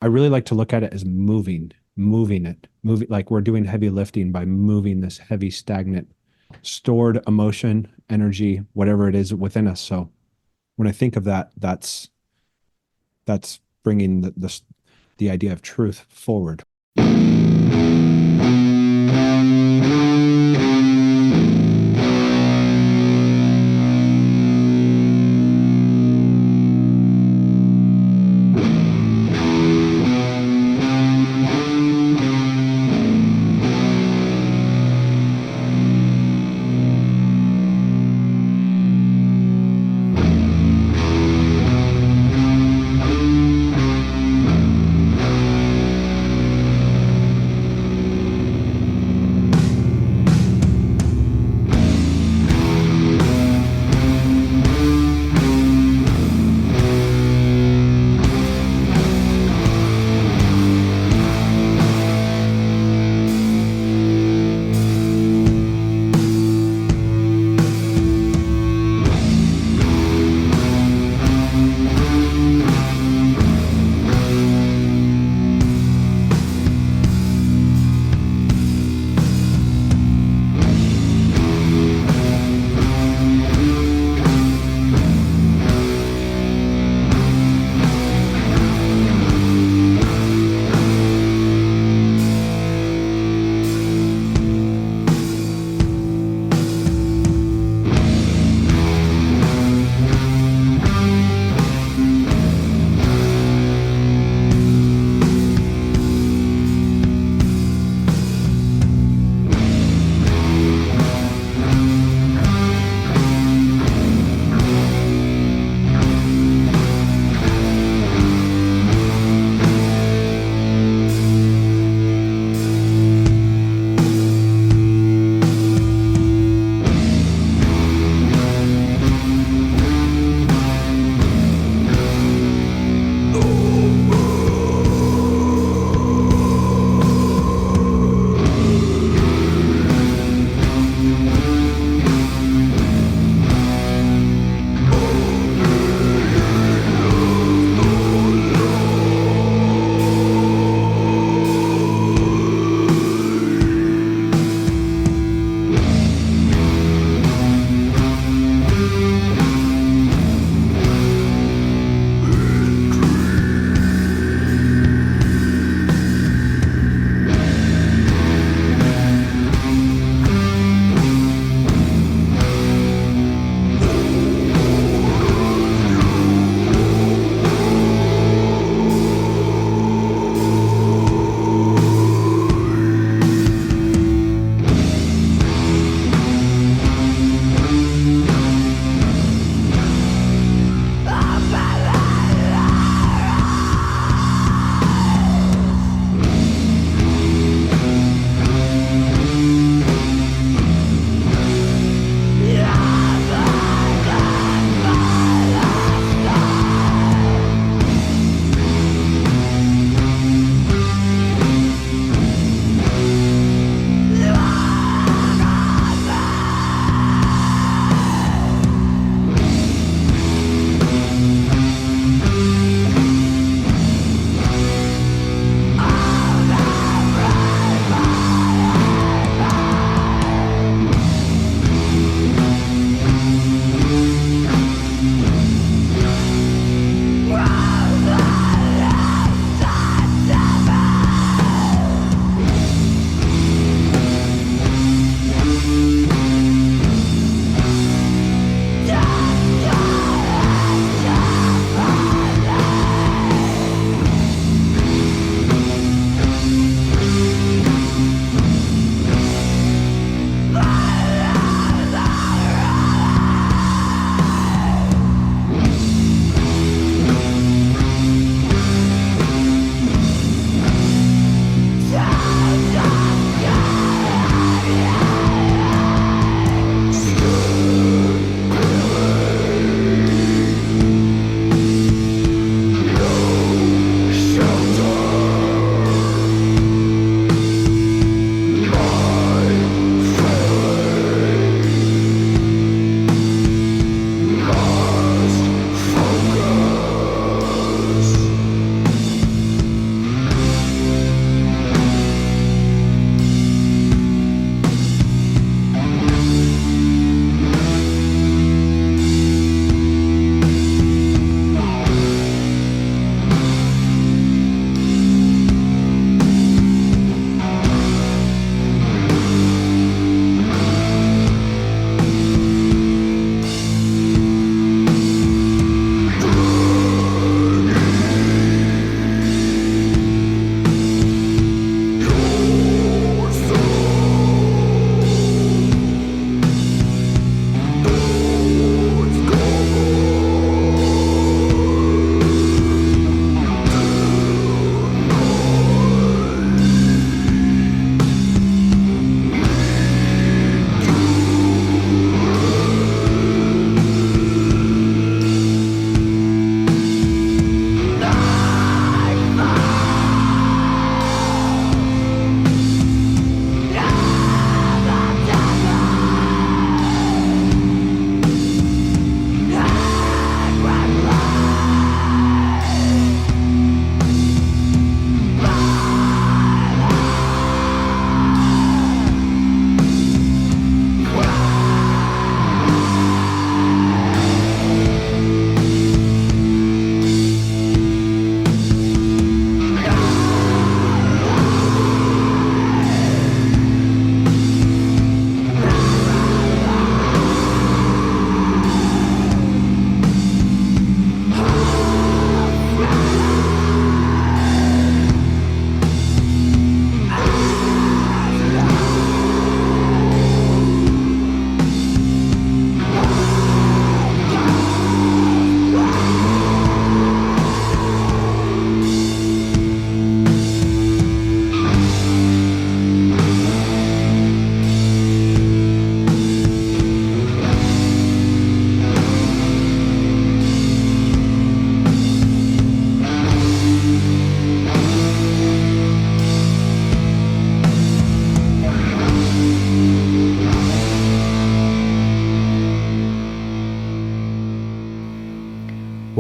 I really like to look at it as moving it, moving like we're doing heavy lifting by moving this heavy, stagnant, stored emotion, energy, whatever it is within us. So when I think of that, that's bringing the idea of truth forward.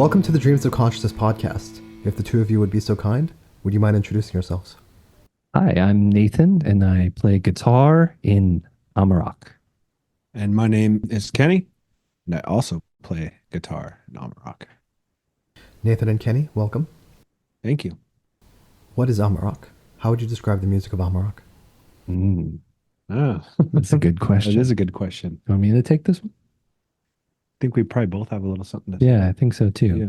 Welcome to the Dreams of Consciousness podcast. If the two of you would be so kind, would you mind introducing yourselves? Hi, I'm Nathan, and I play guitar in Amarok. And my name is Kenny, and I also play guitar in Amarok. Nathan and Kenny, welcome. Thank you. What is Amarok? How would you describe the music of Amarok? That's a good question. It is a good question. You want me to take this one? I think we probably both have a little something to say. Yeah, I think so too. Yeah.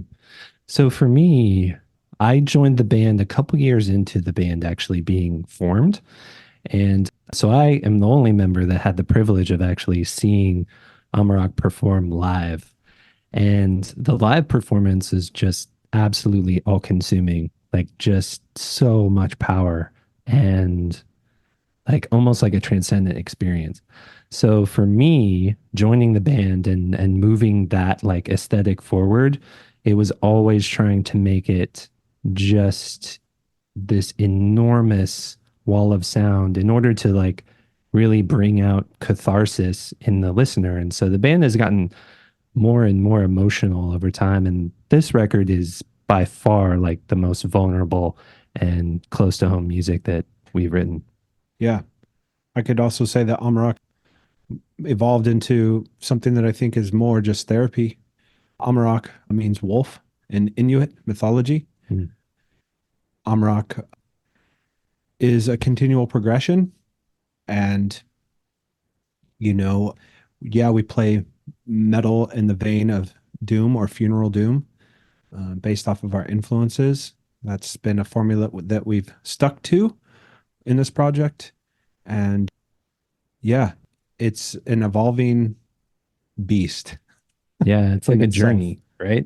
So for me, I joined the band a couple years into the band actually being formed. And so I am the only member that had the privilege of actually seeing Amarok perform live. And the live performance is just absolutely all consuming, like just so much power and like almost like a transcendent experience. So for me, joining the band and moving that like aesthetic forward, it was always trying to make it just this enormous wall of sound in order to like really bring out catharsis in the listener. And so the band has gotten more and more emotional over time. And this record is by far like the most vulnerable and close to home music that we've written. Yeah. I could also say that Amarok evolved into something that I think is more just therapy. Amarok means wolf in Inuit mythology. Mm. Amarok is a continual progression. And, we play metal in the vein of doom or funeral doom based off of our influences. That's been a formula that we've stuck to in this project. And yeah, it's an evolving beast. Yeah, it's like In a itself. journey, right?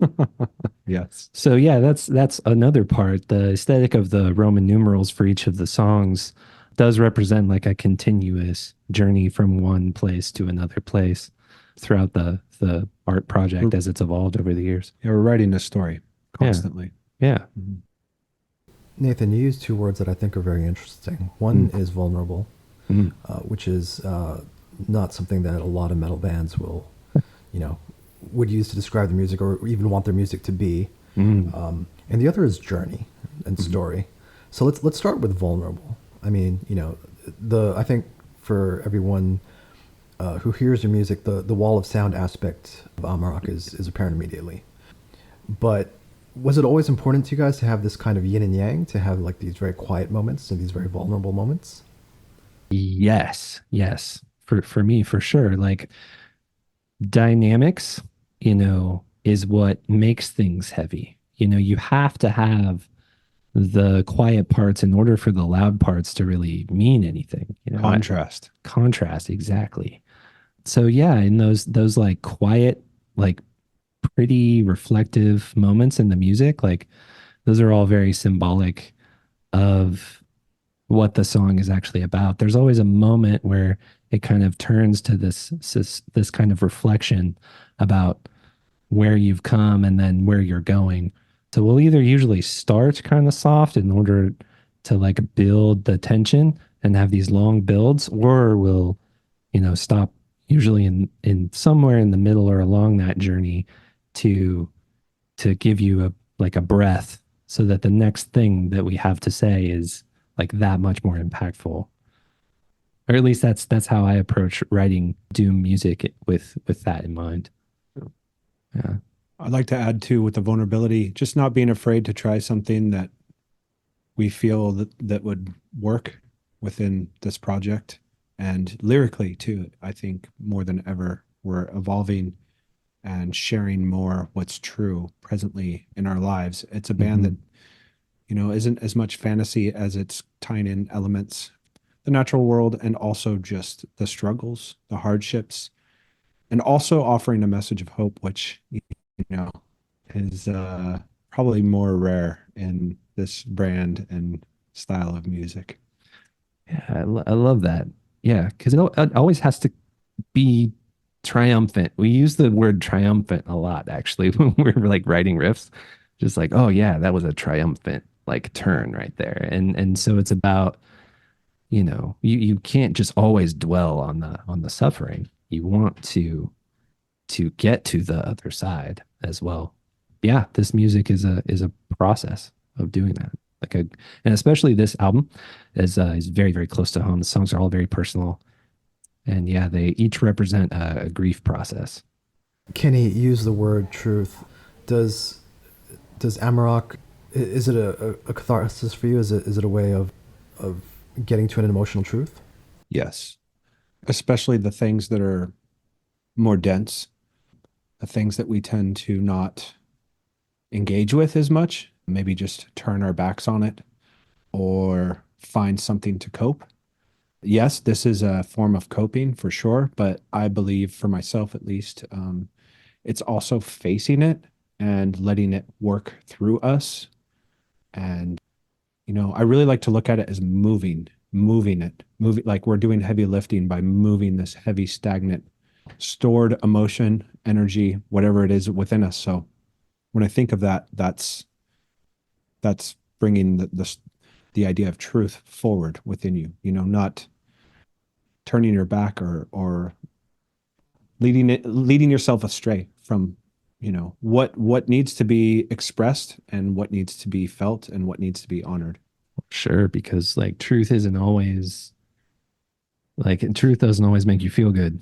Yes. So yeah, that's another part. The aesthetic of the Roman numerals for each of the songs does represent like a continuous journey from one place to another place throughout the art project as it's evolved over the years. Yeah, we're writing a story constantly. Yeah. Mhm. Nathan, you used two words that I think are very interesting. One is vulnerable, Mm. which is not something that a lot of metal bands will, would use to describe their music or even want their music to be. Mm. And the other is journey and story. So let's start with vulnerable. I mean, I think for everyone who hears your music, the wall of sound aspect of Amarok is apparent immediately. But was it always important to you guys to have this kind of yin and yang, to have like these very quiet moments and these very vulnerable moments? Yes. For me, for sure. Like dynamics, is what makes things heavy. You have to have the quiet parts in order for the loud parts to really mean anything. Contrast. Contrast, exactly. So yeah, in those like quiet, like pretty reflective moments in the music, like those are all very symbolic of what the song is actually about. There's always a moment where it kind of turns to this kind of reflection about where you've come and then where you're going. So we'll either usually start kind of soft in order to like build the tension and have these long builds, or we'll, stop usually in somewhere in the middle or along that journey to give you a breath so that the next thing that we have to say is like that much more impactful. Or at least that's how I approach writing doom music with that in mind. Yeah. I'd like to add too, with the vulnerability, just not being afraid to try something that we feel that would work within this project. And lyrically too, I think more than ever, we're evolving and sharing more what's true presently in our lives. It's a band that, isn't as much fantasy as it's tying in elements, the natural world, and also just the struggles, the hardships, and also offering a message of hope, which, know, is probably more rare in this brand and style of music. Yeah, I love that. Yeah, because it always has to be triumphant. We use the word triumphant a lot, actually, when we're like writing riffs. Just like, oh yeah, that was a triumphant like turn right there. And so it's about, you can't just always dwell on the suffering. You want to get to the other side as well, yeah, this music is a process of doing that. Like a, and especially this album is very very close to home. The songs are all very personal, and yeah, they each represent a grief process. Kenny used the word truth. Does Amarok, is it a catharsis for you? Is it a way of getting to an emotional truth? Yes, especially the things that are more dense, the things that we tend to not engage with as much, maybe just turn our backs on it or find something to cope. Yes, this is a form of coping for sure, but I believe for myself at least, it's also facing it and letting it work through us. And, I really like to look at it as moving like we're doing heavy lifting by moving this heavy, stagnant, stored emotion, energy, whatever it is within us. So when I think of that, that's bringing the idea of truth forward within you, not turning your back or leading yourself astray from, what needs to be expressed and what needs to be felt and what needs to be honored. Sure, because like truth isn't always like truth doesn't always make you feel good.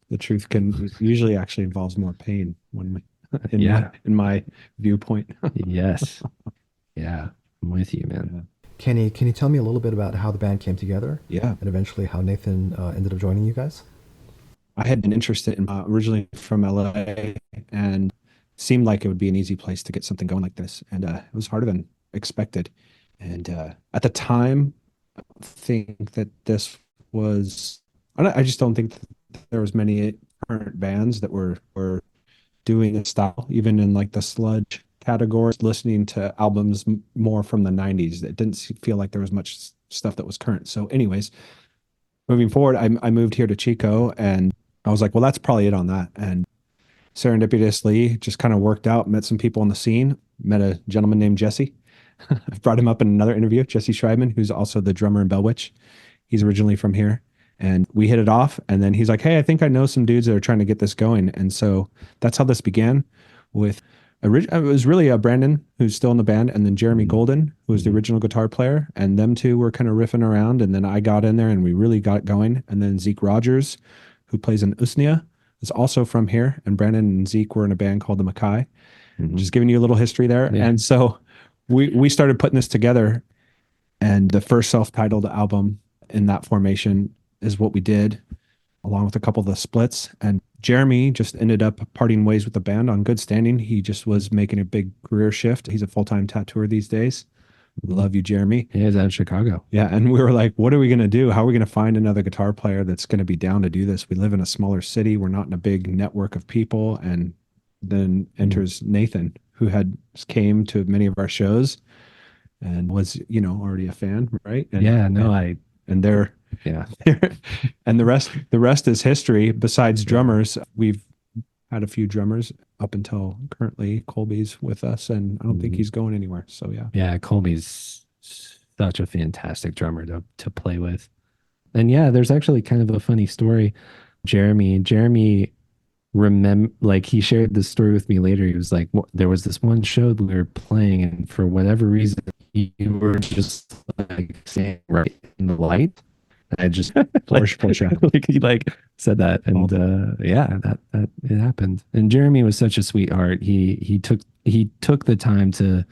The truth can usually actually involves more pain when Yeah. in my viewpoint. Yes. Yeah. I'm with you, man. Yeah. Kenny, can you tell me a little bit about how the band came together? Yeah. And eventually how Nathan ended up joining you guys? I had been interested in originally from LA and seemed like it would be an easy place to get something going like this. And it was harder than expected. And at the time, I think that this was, I just don't think that there was many current bands that were doing a style, even in like the sludge categories, listening to albums more from the 90s. It didn't feel like there was much stuff that was current. So anyways, moving forward, I moved here to Chico and I was like, well, that's probably it on that. And serendipitously just kind of worked out, met some people on the scene, met a gentleman named Jesse. I brought him up in another interview, Jesse Schreibman, who's also the drummer in Bellwitch. He's originally from here. And we hit it off. And then he's like, hey, I think I know some dudes that are trying to get this going. And so that's how this began with, it was really Brandon, who's still in the band, and then Jeremy Golden, who was the original guitar player. And them two were kind of riffing around. And then I got in there and we really got going. And then Zeke Rogers, who plays in Usnia, is also from here. And Brandon and Zeke were in a band called the Mackay. Just giving you a little history there. Yeah. And so we started putting this together. And the first self-titled album in that formation is what we did, along with a couple of the splits. And Jeremy just ended up parting ways with the band on good standing. He just was making a big career shift. He's a full-time tattooer these days. Love you, Jeremy. Yeah, he's out of Chicago. Yeah. And we were like, what are we going to do? How are we going to find another guitar player that's going to be down to do this? We live in a smaller city. We're not in a big network of people. And then enters Nathan, who came to many of our shows and was, already a fan, right? And, yeah, no, and they're, yeah. And the rest is history. Besides drummers, we've had a few drummers up until currently. Colby's with us, and I don't think he's going anywhere. So yeah. Yeah, Colby's such a fantastic drummer to play with. And yeah, there's actually kind of a funny story. Jeremy he shared this story with me later. He was like, there was this one show that we were playing, and for whatever reason, you were just like standing right in the light. I just like he said that, and yeah, that it happened. And Jeremy was such a sweetheart. He took the time to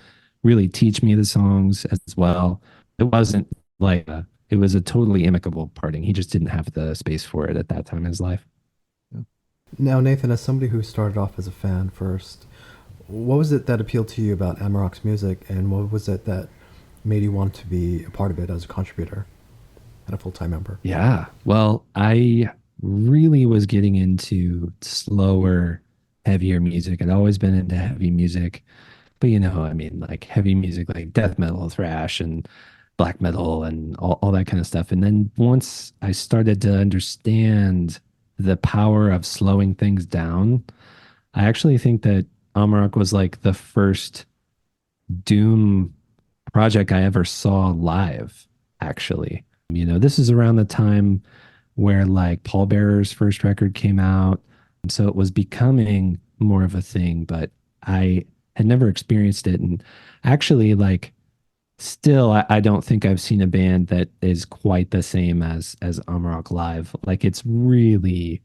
really teach me the songs as well. It wasn't like it was a totally amicable parting. He just didn't have the space for it at that time in his life. Now, Nathan, as somebody who started off as a fan first, what was it that appealed to you about Amarok's music, and what was it that made you want to be a part of it as a contributor and a full-time member? Yeah, well, I really was getting into slower, heavier music. I'd always been into heavy music, but like heavy music, like death metal, thrash, and black metal, and all that kind of stuff. And then once I started to understand the power of slowing things down, I actually think that Amarok was like the first doom project I ever saw live, actually. This is around the time where like Pallbearer's first record came out. So it was becoming more of a thing, but I had never experienced it. And actually, like, still, I don't think I've seen a band that is quite the same as Amarok live. Like, it's really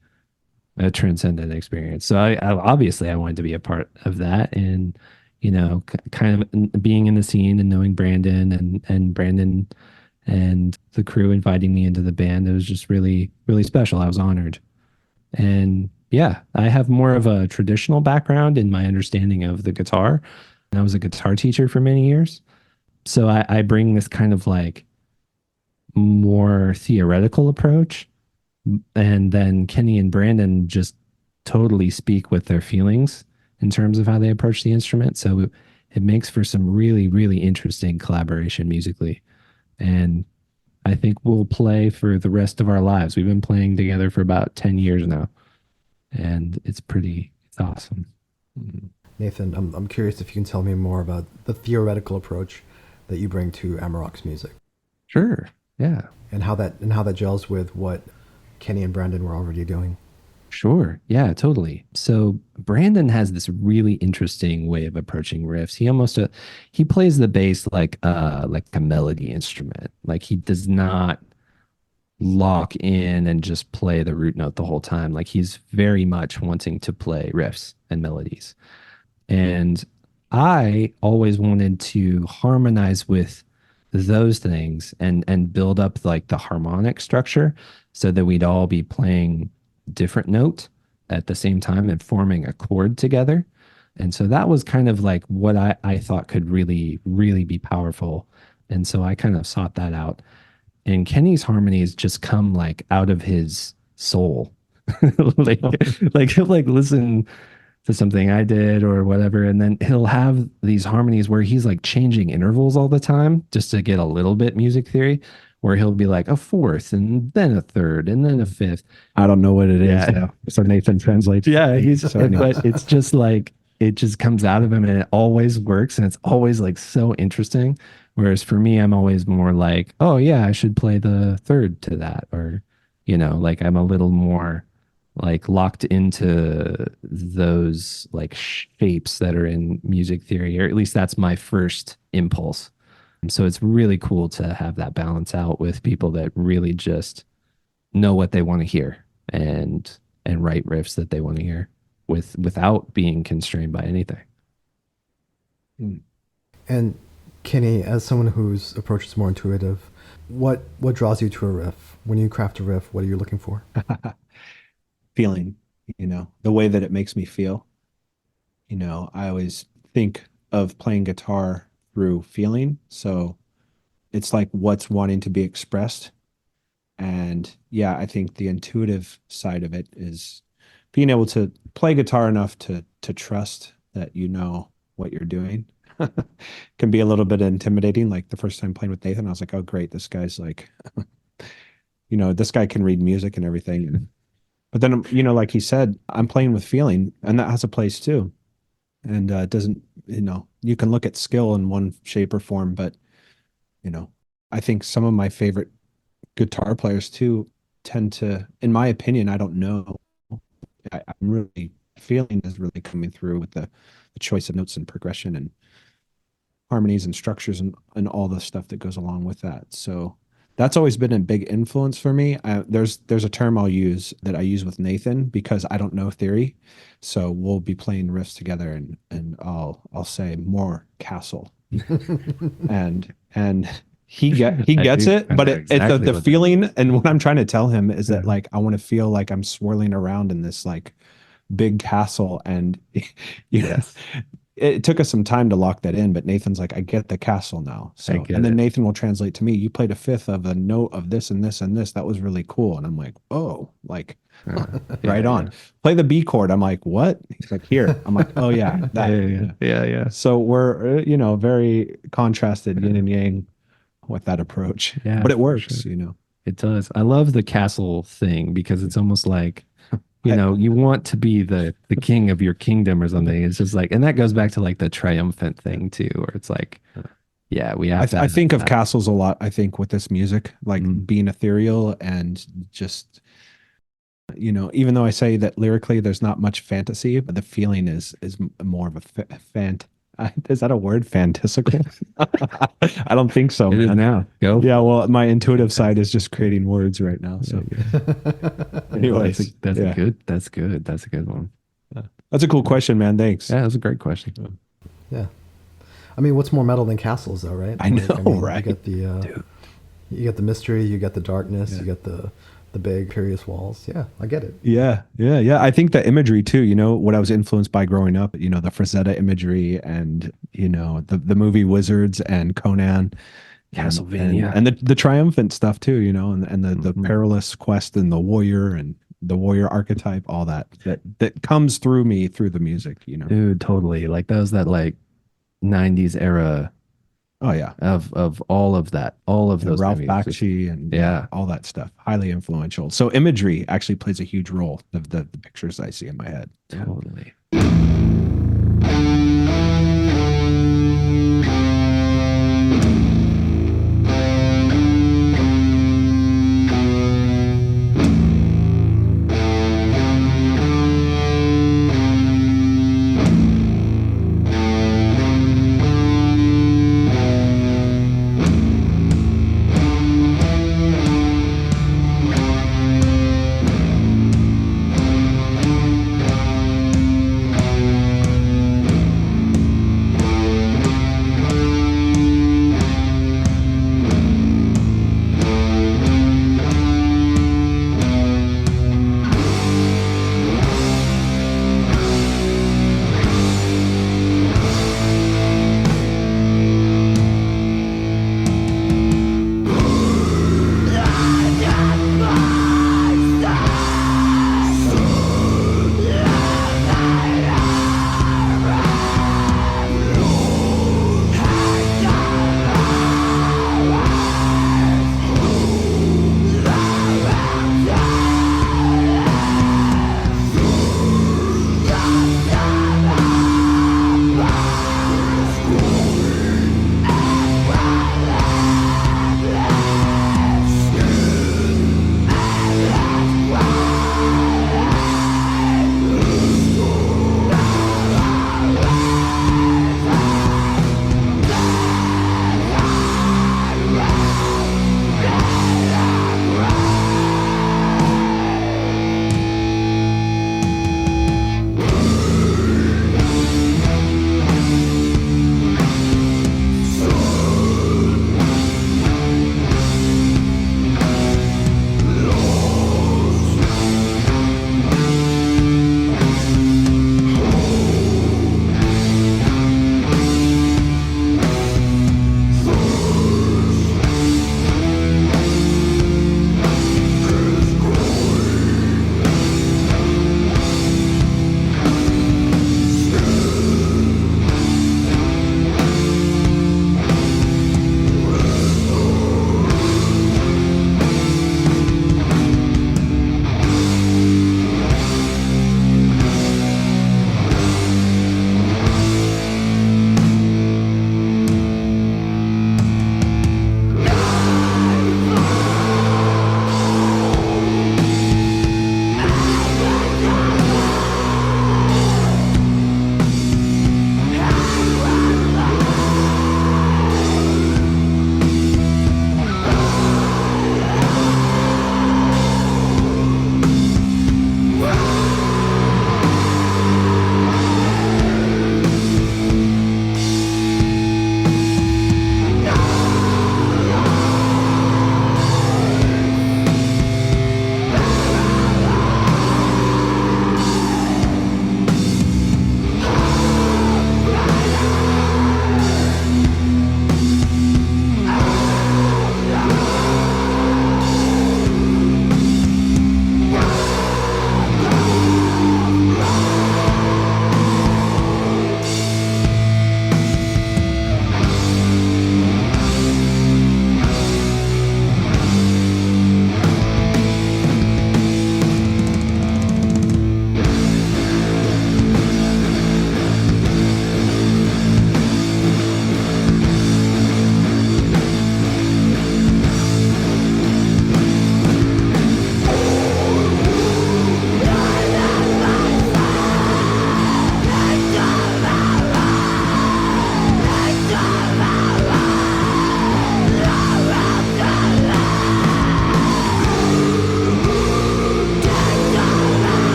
a transcendent experience. So I obviously I wanted to be a part of that, and kind of being in the scene and knowing Brandon and Brandon and the crew inviting me into the band. It was just really, really special. I was honored. And yeah, I have more of a traditional background in my understanding of the guitar. And I was a guitar teacher for many years. So I bring this kind of like more theoretical approach. And then Kenny and Brandon just totally speak with their feelings in terms of how they approach the instrument. So it makes for some really, really interesting collaboration musically. And I think we'll play for the rest of our lives. We've been playing together for about 10 years now. And it's awesome. Nathan, I'm curious if you can tell me more about the theoretical approach that you bring to Amarok's music. Sure. Yeah. And how that gels with what Kenny and Brandon were already doing. Sure. Yeah, totally. So Brandon has this really interesting way of approaching riffs. He plays the bass like a melody instrument. Like, he does not lock in and just play the root note the whole time. Like, he's very much wanting to play riffs and melodies. And I always wanted to harmonize with those things and build up like the harmonic structure so that we'd all be playing different note at the same time and forming a chord together. And so that was kind of like what I thought could really, really be powerful. And so I kind of sought that out. And Kenny's harmonies just come like out of his soul. like he'll like listen to something I did or whatever, and then he'll have these harmonies where he's like changing intervals all the time just to get a little bit music theory, where he'll be like a fourth and then a third and then a fifth. I don't know what it is. Yeah. So Nathan translates. Yeah, So but it's just like it just comes out of him and it always works and it's always like so interesting. Whereas for me, I'm always more like, oh yeah, I should play the third to that, or like I'm a little more like locked into those like shapes that are in music theory, or at least that's my first impulse. And so it's really cool to have that balance out with people that really just know what they want to hear and write riffs that they want to hear without being constrained by anything. And Kenny, as someone whose approach is more intuitive, what draws you to a riff? When you craft a riff, what are you looking for? Feeling, the way that it makes me feel. I always think of playing guitar through feeling. So it's like what's wanting to be expressed. And yeah, I think the intuitive side of it is being able to play guitar enough to trust that you know what you're doing. Can be a little bit intimidating. Like the first time playing with Nathan, I was like, oh great, this guy's like, this guy can read music and everything. But then, like he said, I'm playing with feeling, and that has a place too. And it doesn't, you can look at skill in one shape or form, but, I think some of my favorite guitar players too tend to, in my opinion, I don't know. I'm really, feeling is really coming through with the choice of notes and progression and harmonies and structures and all the stuff that goes along with that. So that's always been a big influence for me. There's a term I use with Nathan because I don't know theory. So we'll be playing riffs together and I'll say more castle. and he gets it, but it's the feeling. And what I'm trying to tell him is that like I want to feel like I'm swirling around in this like big castle, and it took us some time to lock that in, but Nathan's like, I get the castle now. So, and then Nathan will translate to me, you played a fifth of a note of this and this and this. That was really cool. And I'm like, oh, like right on. Play the B chord. I'm like, what? He's like, here. I'm like, oh yeah. Yeah. So we're, very contrasted yin and yang with that approach, but it works, sure. It does. I love the castle thing because it's almost like, you want to be the king of your kingdom or something. It's just like, and that goes back to like the triumphant thing too, where it's like, yeah, we have. I think of castles a lot. I think with this music, like being ethereal and just, even though I say that lyrically there's not much fantasy, but the feeling is more of a Is that a word? Fantastical? I don't think so, It is man. now. Go. Yeah, well, my intuitive side is just creating words right now. So, anyways, That's yeah. a good. That's good. That's a good one. That's a cool question, man. Thanks. Yeah, that's a great question. Yeah. I mean, what's more metal than castles, though, right? I know, right? You get the you get the mystery, you get the darkness, you get the big, curious walls. Yeah, I get it. Yeah. I think the imagery too, what I was influenced by growing up, the Frazetta imagery and, the movie Wizards and Conan. Castlevania. And the triumphant stuff too, and the perilous quest and the warrior archetype, all that comes through me through the music, Dude, totally. Like that was that like 90s era Oh yeah. of all of that, all of those Ralph movies. Bakshi and Yeah. all that stuff. Highly influential. So imagery actually plays a huge role of the pictures I see in my head. Totally.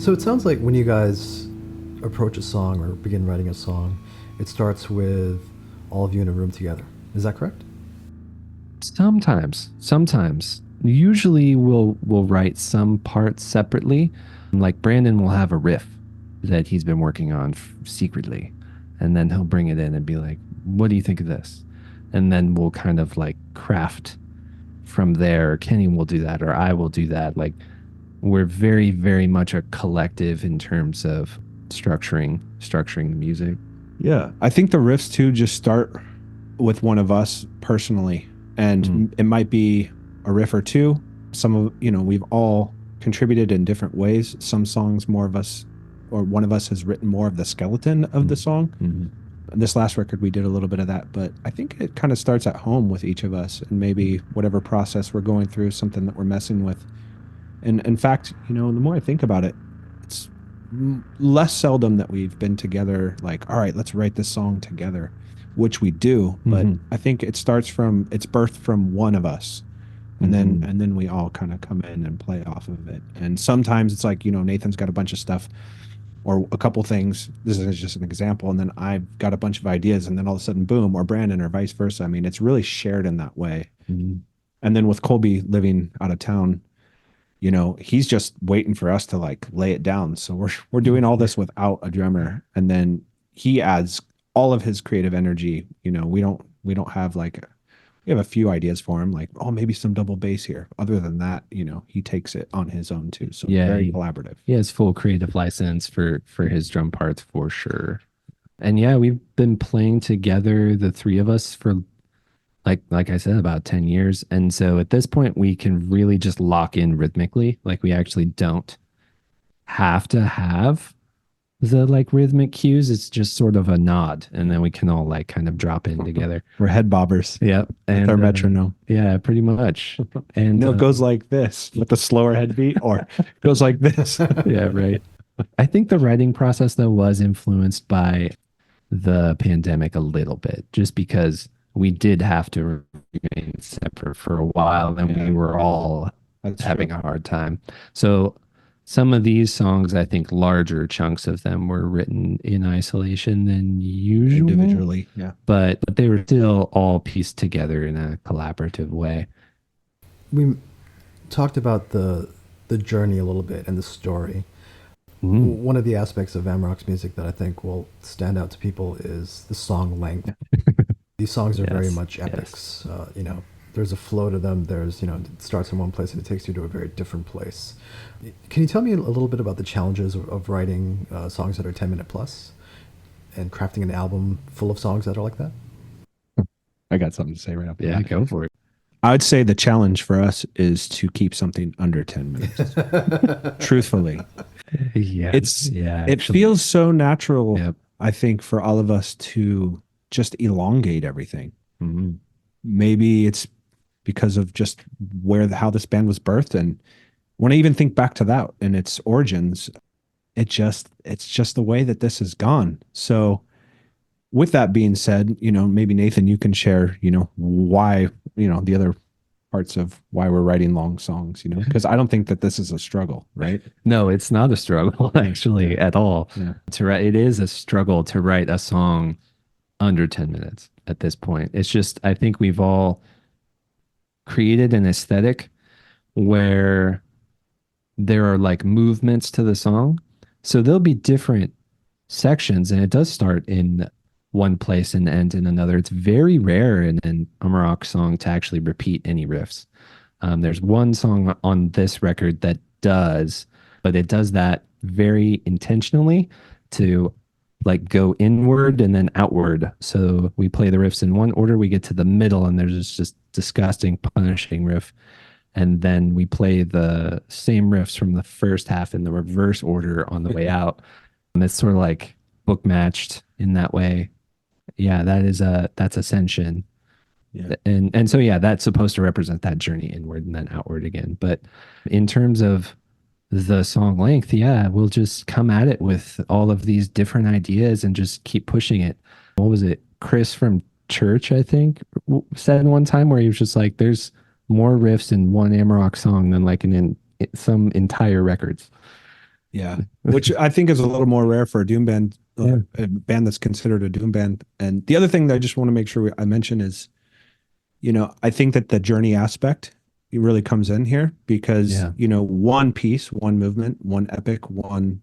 So it sounds like when you guys approach a song or begin writing a song, it starts with all of you in a room together. Is that correct? Sometimes. Usually we'll write some parts separately. Like Brandon will have a riff that he's been working on secretly, and then he'll bring it in and be like, "What do you think of this?" And then we'll kind of like craft from there. Kenny will do that, or I will do that. Like we're very, very much a collective in terms of structuring the music. Yeah. I think the riffs too just start with one of us personally. And it might be a riff or two. Some of, we've all contributed in different ways. Some songs, more of us, or one of us has written more of the skeleton of the song. This last record, we did a little bit of that, but I think it kind of starts at home with each of us, and maybe whatever process we're going through, something that we're messing with. And in fact, the more I think about it, it's less seldom that we've been together, like, all right, let's write this song together, which we do. But I think it's birthed from one of us. And then we all kind of come in and play off of it. And sometimes it's like, Nathan's got a bunch of stuff or a couple things. This is just an example. And then I've got a bunch of ideas, and then all of a sudden, boom, or Brandon, or vice versa. I mean, it's really shared in that way. And then with Colby living out of town, he's just waiting for us to like lay it down. So we're doing all this without a drummer. And then he adds all of his creative energy. We don't have like, we have a few ideas for him, like, oh, maybe some double bass here. Other than that, he takes it on his own too. So very collaborative. He has full creative license for his drum parts for sure. And yeah, we've been playing together, the three of us, for like I said, about 10 years. And so at this point, we can really just lock in rhythmically. Like we actually don't have to have the like rhythmic cues. It's just sort of a nod, and then we can all like kind of drop in together. We're head bobbers. Yep. And with our metronome. Yeah, pretty much. And it goes like this with the slower head beat, or it goes like this. Yeah, right. I think the writing process though was influenced by the pandemic a little bit, just because we did have to remain separate for a while, and we were all having a hard time. So some of these songs, I think larger chunks of them were written in isolation than usual. Individually, yeah. But they were still all pieced together in a collaborative way. We talked about the journey a little bit and the story. One of the aspects of Amarok's music that I think will stand out to people is the song length. These songs are very much epics. There's a flow to them. There's, it starts in one place and it takes you to a very different place. Can you tell me a little bit about the challenges of writing songs that are 10-minute plus and crafting an album full of songs that are like that? I got something to say right up there. Yeah, go for it. I would say the challenge for us is to keep something under 10 minutes. Truthfully. Yeah. It feels so natural, I think, for all of us to just elongate everything. Maybe it's because of just how this band was birthed. And when I even think back to that and its origins, it's just the way that this has gone. So with that being said, maybe Nathan, you can share, why, the other parts of why we're writing long songs, because I don't think that this is a struggle, right? No, it's not a struggle actually at all. Yeah. It is a struggle to write a song under 10 minutes at this point. It's just, I think we've all created an aesthetic where there are like movements to the song. So there'll be different sections, and it does start in one place and end in another. It's very rare in an Amarok song to actually repeat any riffs. There's one song on this record that does, but it does that very intentionally to like go inward and then outward. So we play the riffs in one order, we get to the middle, and there's this just disgusting, punishing riff. And then we play the same riffs from the first half in the reverse order on the way out. And it's sort of like book matched in that way. Yeah, that's Ascension. Yeah. And so, yeah, that's supposed to represent that journey inward and then outward again. But in terms of the song length, yeah, we'll just come at it with all of these different ideas and just keep pushing it. What was it? Chris from Church, I think, said one time where he was just like, there's more riffs in one Amarok song than like in some entire records. Yeah, which I think is a little more rare for a doom band, Yeah. a band that's considered a doom band. And the other thing that I just want to make sure I mention is, I think that the journey aspect really comes in here because, Yeah. one piece, one movement, one epic, one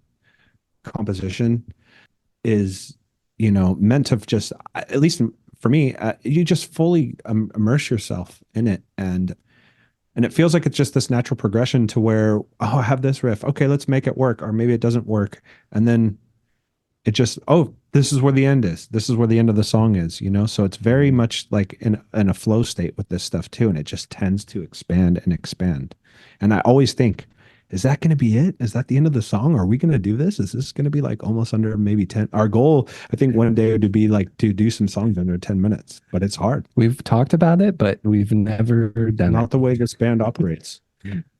composition is, meant to just, at least for me, you just fully immerse yourself in it. And it feels like it's just this natural progression to where, oh, I have this riff. Okay, let's make it work. Or maybe it doesn't work. And then it just, oh, this is where the end is. This is where the end of the song is. So it's very much like in a flow state with this stuff too. And it just tends to expand and expand. And I always think, is that going to be it? Is that the end of the song? Are we going to do this? Is this going to be like almost under maybe 10? Our goal, I think one day would be like to do some songs under 10 minutes, but it's hard. We've talked about it, but we've never done Not it. the way this band operates.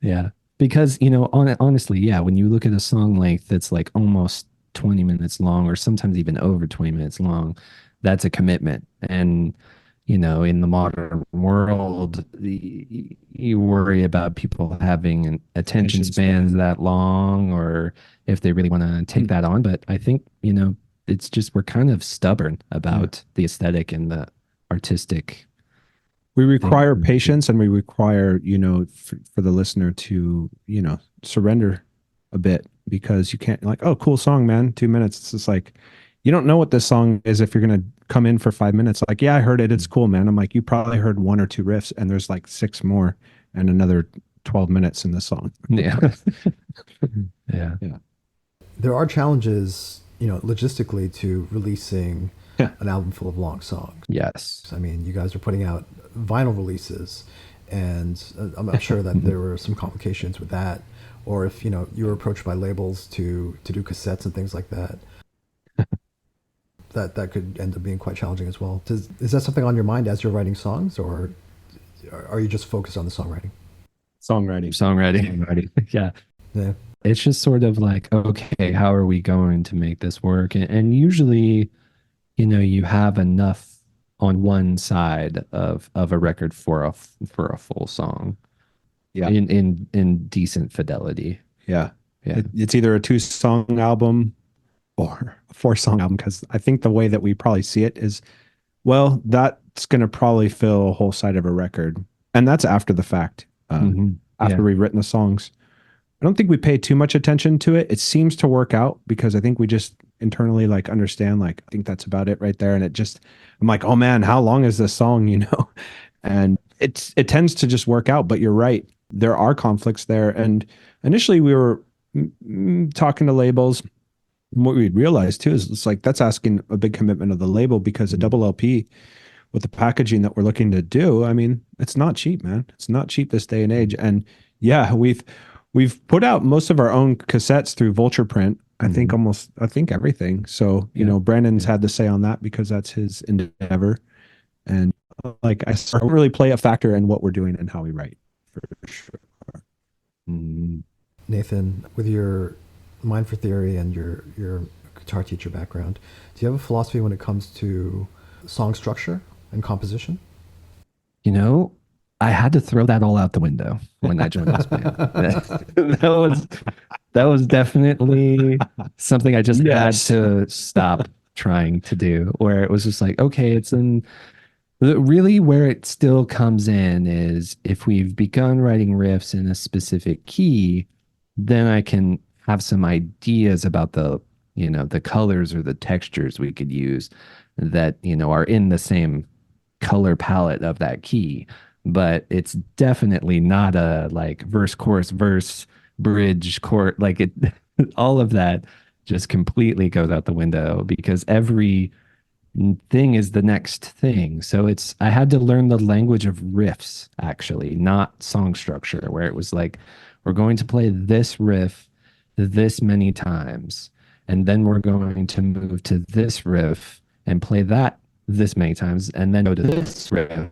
Yeah. Because, honestly, yeah, when you look at a song length that's like almost 20 minutes long, or sometimes even over 20 minutes long, that's a commitment. And, in the modern world, you worry about people having an attention Attention span. spans that long, or if they really want to take that on. But I think, it's just we're kind of stubborn about the aesthetic and the artistic. We require thing. patience, and we require, for the listener to, surrender a bit, because you can't like, oh, cool song, man, 2 minutes. It's just like, you don't know what this song is if you're going to come in for 5 minutes. Like, yeah, I heard it. It's cool, man. I'm like, you probably heard one or two riffs, and there's like six more and another 12 minutes in the song. Yeah. Yeah. Yeah. There are challenges, logistically to releasing Yeah. an album full of long songs. Yes. I mean, you guys are putting out vinyl releases, and I'm not sure that there were some complications with that, or if you were approached by labels to do cassettes and things like that. That could end up being quite challenging as well. Is that something on your mind as you're writing songs, or are you just focused on the songwriting? Songwriting. Yeah. Yeah. It's just sort of like, okay, how are we going to make this work? And usually, you have enough on one side of a record for a full song. Yeah. In decent fidelity. Yeah. Yeah. It's either a 2-song album or a 4-song album, because I think the way that we probably see it is, well, that's going to probably fill a whole side of a record. And that's after the fact, after we've written the songs. I don't think we pay too much attention to it. It seems to work out because I think we just internally like understand, like, I think that's about it right there. And I'm like, oh man, how long is this song? And it tends to just work out. But you're right. There are conflicts there. And initially we were talking to labels. And what we realized too is it's like, that's asking a big commitment of the label, because a double LP with the packaging that we're looking to do, I mean, it's not cheap, man. It's not cheap this day and age. And yeah, we've put out most of our own cassettes through Vulture Print. I think everything. So, Brandon's had to say on that because that's his endeavor. And like, I don't really play a factor in what we're doing and how we write, for sure. Nathan, with your Mind for Theory and your guitar teacher background, do you have a philosophy when it comes to song structure and composition? I had to throw that all out the window when I joined this band. That was definitely something I just had to stop trying to do, where it was just like, okay, really where it still comes in is if we've begun writing riffs in a specific key, then I can have some ideas about the colors or the textures we could use that, are in the same color palette of that key. But it's definitely not a like verse, chorus, verse, bridge, chord, like it, all of that just completely goes out the window because every thing is the next thing. So I had to learn the language of riffs, actually, not song structure, where it was like, we're going to play this riff this many times, and then we're going to move to this riff and play that this many times, and then go to this riff.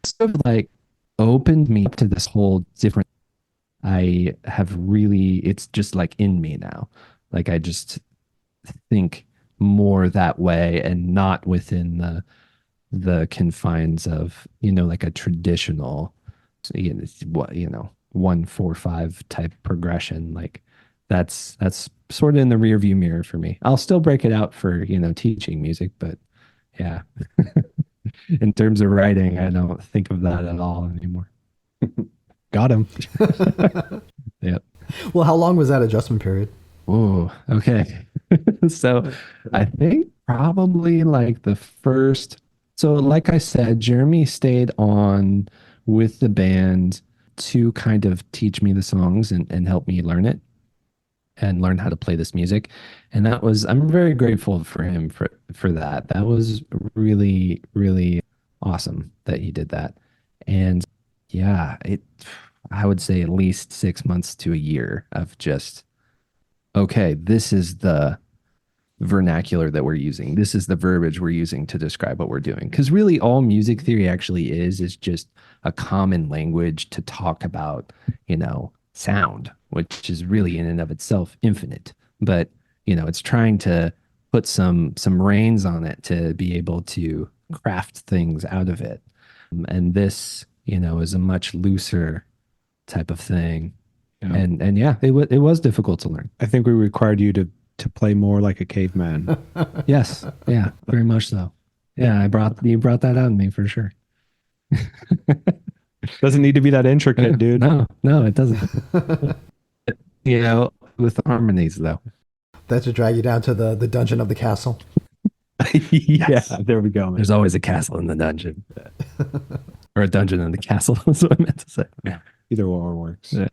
Sort of like opened me up to this whole different. It's just like in me now. Like I just think more that way and not within the confines of, like a traditional, 1-4-5 type progression. Like that's sort of in the rear view mirror for me. I'll still break it out for, teaching music, but yeah. In terms of writing, I don't think of that at all anymore. Got him. Yep. Well, how long was that adjustment period? Oh, okay. So I think probably like the first. So, like I said, Jeremy stayed on with the band to kind of teach me the songs and help me learn it and learn how to play this music. And I'm very grateful for him for that. That was really, really awesome that he did that. And yeah, I would say at least 6 months to a year of just, okay, this is the vernacular that we're using. This is the verbiage we're using to describe what we're doing. Because really all music theory actually is just a common language to talk about, sound, which is really in and of itself infinite. But, it's trying to put some reins on it to be able to craft things out of it. And this, is a much looser type of thing. Yeah. And yeah, it was difficult to learn. I think we required you to play more like a caveman. Yes. Yeah, very much so. Yeah, you brought that out in me for sure. Doesn't need to be that intricate, dude. No, it doesn't. With harmonies though. That should drag you down to the dungeon of the castle. Yeah, there we go, man. There's always a castle in the dungeon. Or a dungeon in the castle. That's what I meant to say. Yeah. Either or works. Yeah.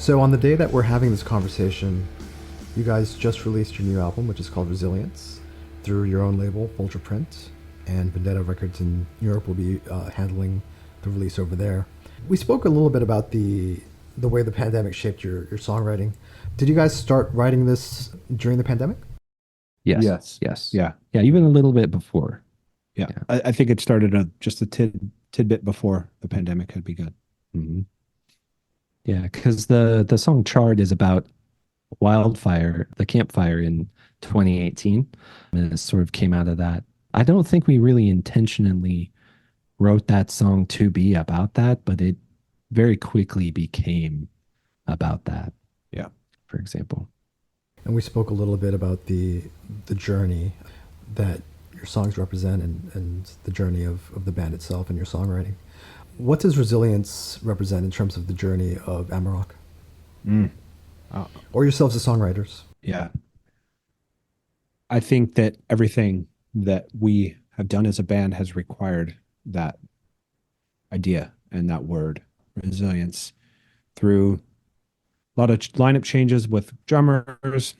So on the day that we're having this conversation, you guys just released your new album, which is called Resilience, through your own label, Vulture Print, and Vendetta Records in Europe will be handling the release over there. We spoke a little bit about the way the pandemic shaped your songwriting. Did you guys start writing this during the pandemic? Yes. Yes. Yes. Yeah. Yeah. Even a little bit before. Yeah. Yeah. I think it started just a tidbit before the pandemic had begun. Mhm. Yeah, because the song Charred is about wildfire, the campfire in 2018, and it sort of came out of that. I don't think we really intentionally wrote that song to be about that, but it very quickly became about that. Yeah. For example. And we spoke a little bit about the journey that your songs represent and the journey of the band itself and your songwriting. What does Resilience represent in terms of the journey of Amarok? Or yourselves as songwriters? Yeah. I think that everything that we have done as a band has required that idea and that word, resilience, through a lot of lineup changes with drummers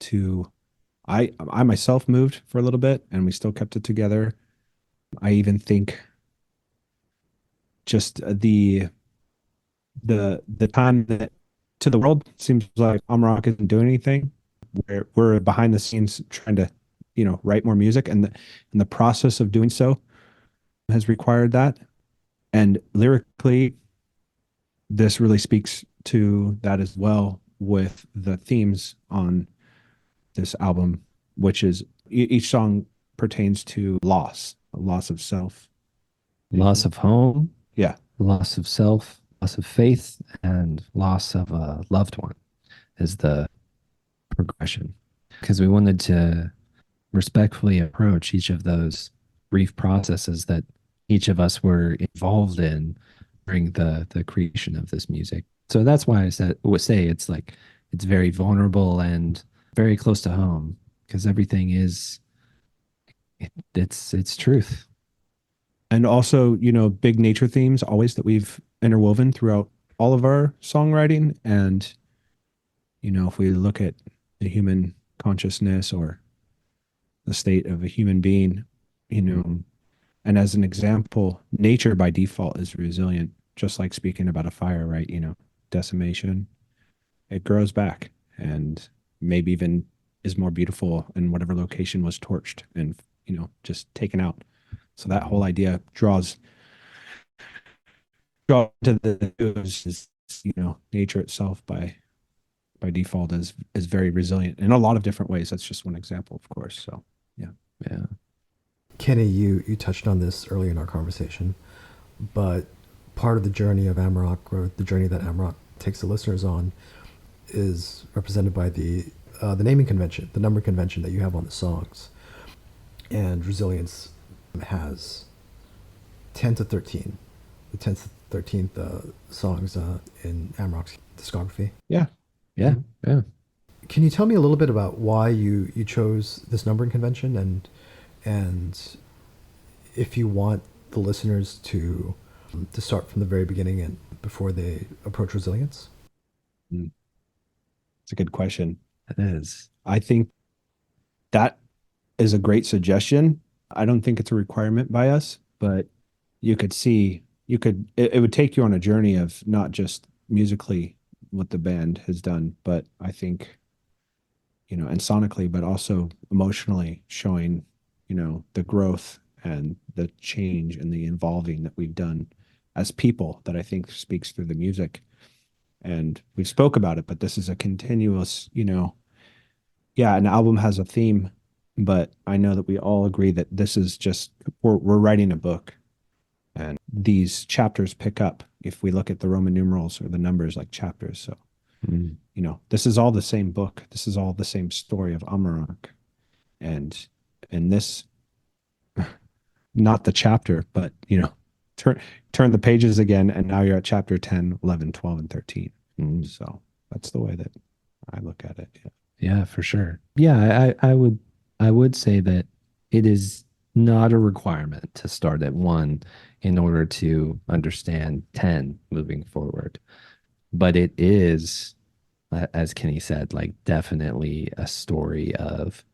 to I myself moved for a little bit and we still kept it together. I even think just the time that to the world seems like Amarok isn't doing anything. We're behind the scenes trying to, write more music, and the process of doing so has required that. And lyrically, this really speaks to that as well with the themes on this album, which is each song pertains to loss of self, Loss of home, yeah, loss of self, loss of faith, and loss of a loved one is the progression. Because we wanted to respectfully approach each of those brief processes that each of us were involved in during the creation of this music. So that's why would say it's like it's very vulnerable and very close to home because everything is it's truth. and also big nature themes always that we've interwoven throughout all of our songwriting. And if we look at the human consciousness or the state of a human being, and as an example, nature by default is resilient, just like speaking about a fire, right? Decimation, it grows back and maybe even is more beautiful in whatever location was torched and just taken out. So that whole idea draws to the is nature itself by default is very resilient in a lot of different ways. That's just one example, of course. So Yeah. Kenny, you touched on this early in our conversation, but part of the journey of Amarok, or the journey that Amarok takes the listeners on, is represented by the naming convention, the number convention that you have on the songs. And Resilience has 10 to 13, the 10th to 13th songs in Amarok's discography. yeah. Can you tell me a little bit about why you chose this numbering convention and if you want the listeners to start from the very beginning and before they approach Resilience? It's a good question. It is. I think that is a great suggestion. I don't think it's a requirement by us, but it would take you on a journey of not just musically what the band has done, but I think, and sonically, but also emotionally showing, the growth and the change and the evolving that we've done as people that I think speaks through the music. And we spoke about it, but this is a continuous, an album has a theme, but I know that we all agree that this is just, we're writing a book and these chapters pick up if we look at the Roman numerals or the numbers like chapters. So, this is all the same book. This is all the same story of Amarok. And this, not the chapter, but, turn the pages again, and now you're at chapter 10, 11, 12, and 13. So that's the way that I look at it. Yeah, for sure. Yeah, I would say that it is not a requirement to start at 1 in order to understand 10 moving forward. but it is, as Kenny said, like definitely a story of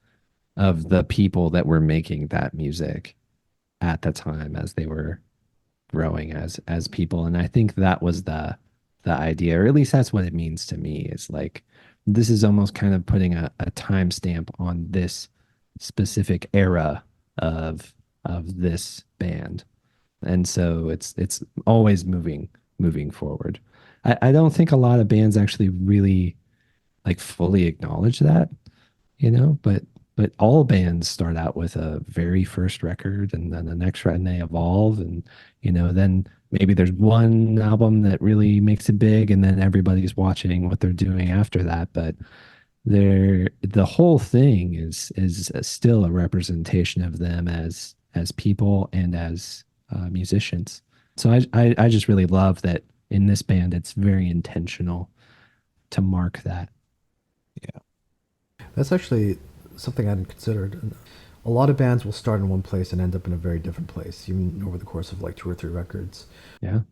the people that were making that music at the time as they were growing as people. And I think that was the idea, or at least that's what it means to me. Is like this is almost kind of putting a timestamp on this specific era of this band. And so it's always moving forward. I don't think a lot of bands actually really like fully acknowledge that, but all bands start out with a very first record and then the next and they evolve, and then maybe there's one album that really makes it big and then everybody's watching what they're doing after that. But the whole thing is still a representation of them as people and as musicians. So I just really love that in this band it's very intentional to mark that. Yeah. That's actually something I hadn't considered. A lot of bands will start in one place and end up in a very different place, even over the course of like 2 or 3 records. Yeah.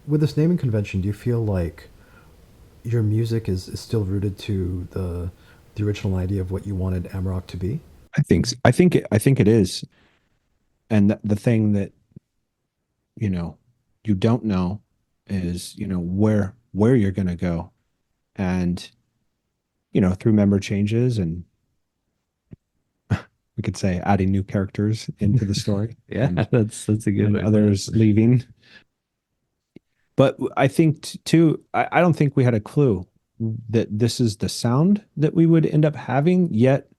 With this naming convention, do you feel like your music is still rooted to the original idea of what you wanted Amarok to be? I think it is. And the thing that you don't know is where you're going to go, and through member changes, and we could say adding new characters into the story. Yeah, and, that's a good and way. others leaving. But I think too, I don't think we had a clue that this is the sound that we would end up having, yet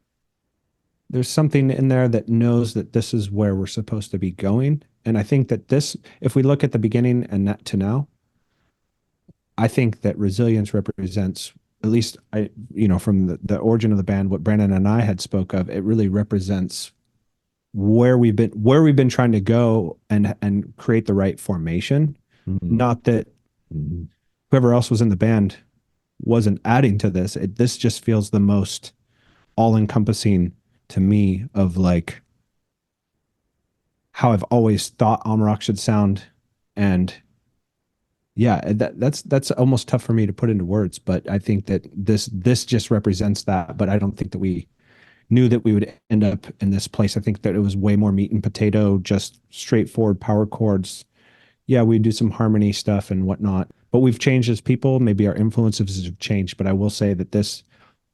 there's something in there that knows that this is where we're supposed to be going. And I think that this, if we look at the beginning and that to now, I think that resilience represents, at least from the origin of the band, what Brandon and I had spoke of, it really represents where we've been trying to go and create the right formation. Mhm. Not that Mhm. whoever else was in the band wasn't adding to this. This just feels the most all-encompassing to me of like how I've always thought Amarok should sound. And yeah, that's almost tough for me to put into words, but I think that this just represents that. But I don't think that we knew that we would end up in this place. I think that it was way more meat and potato, just straightforward power chords. Yeah, we do some harmony stuff and whatnot, but we've changed as people. Maybe our influences have changed, but I will say that this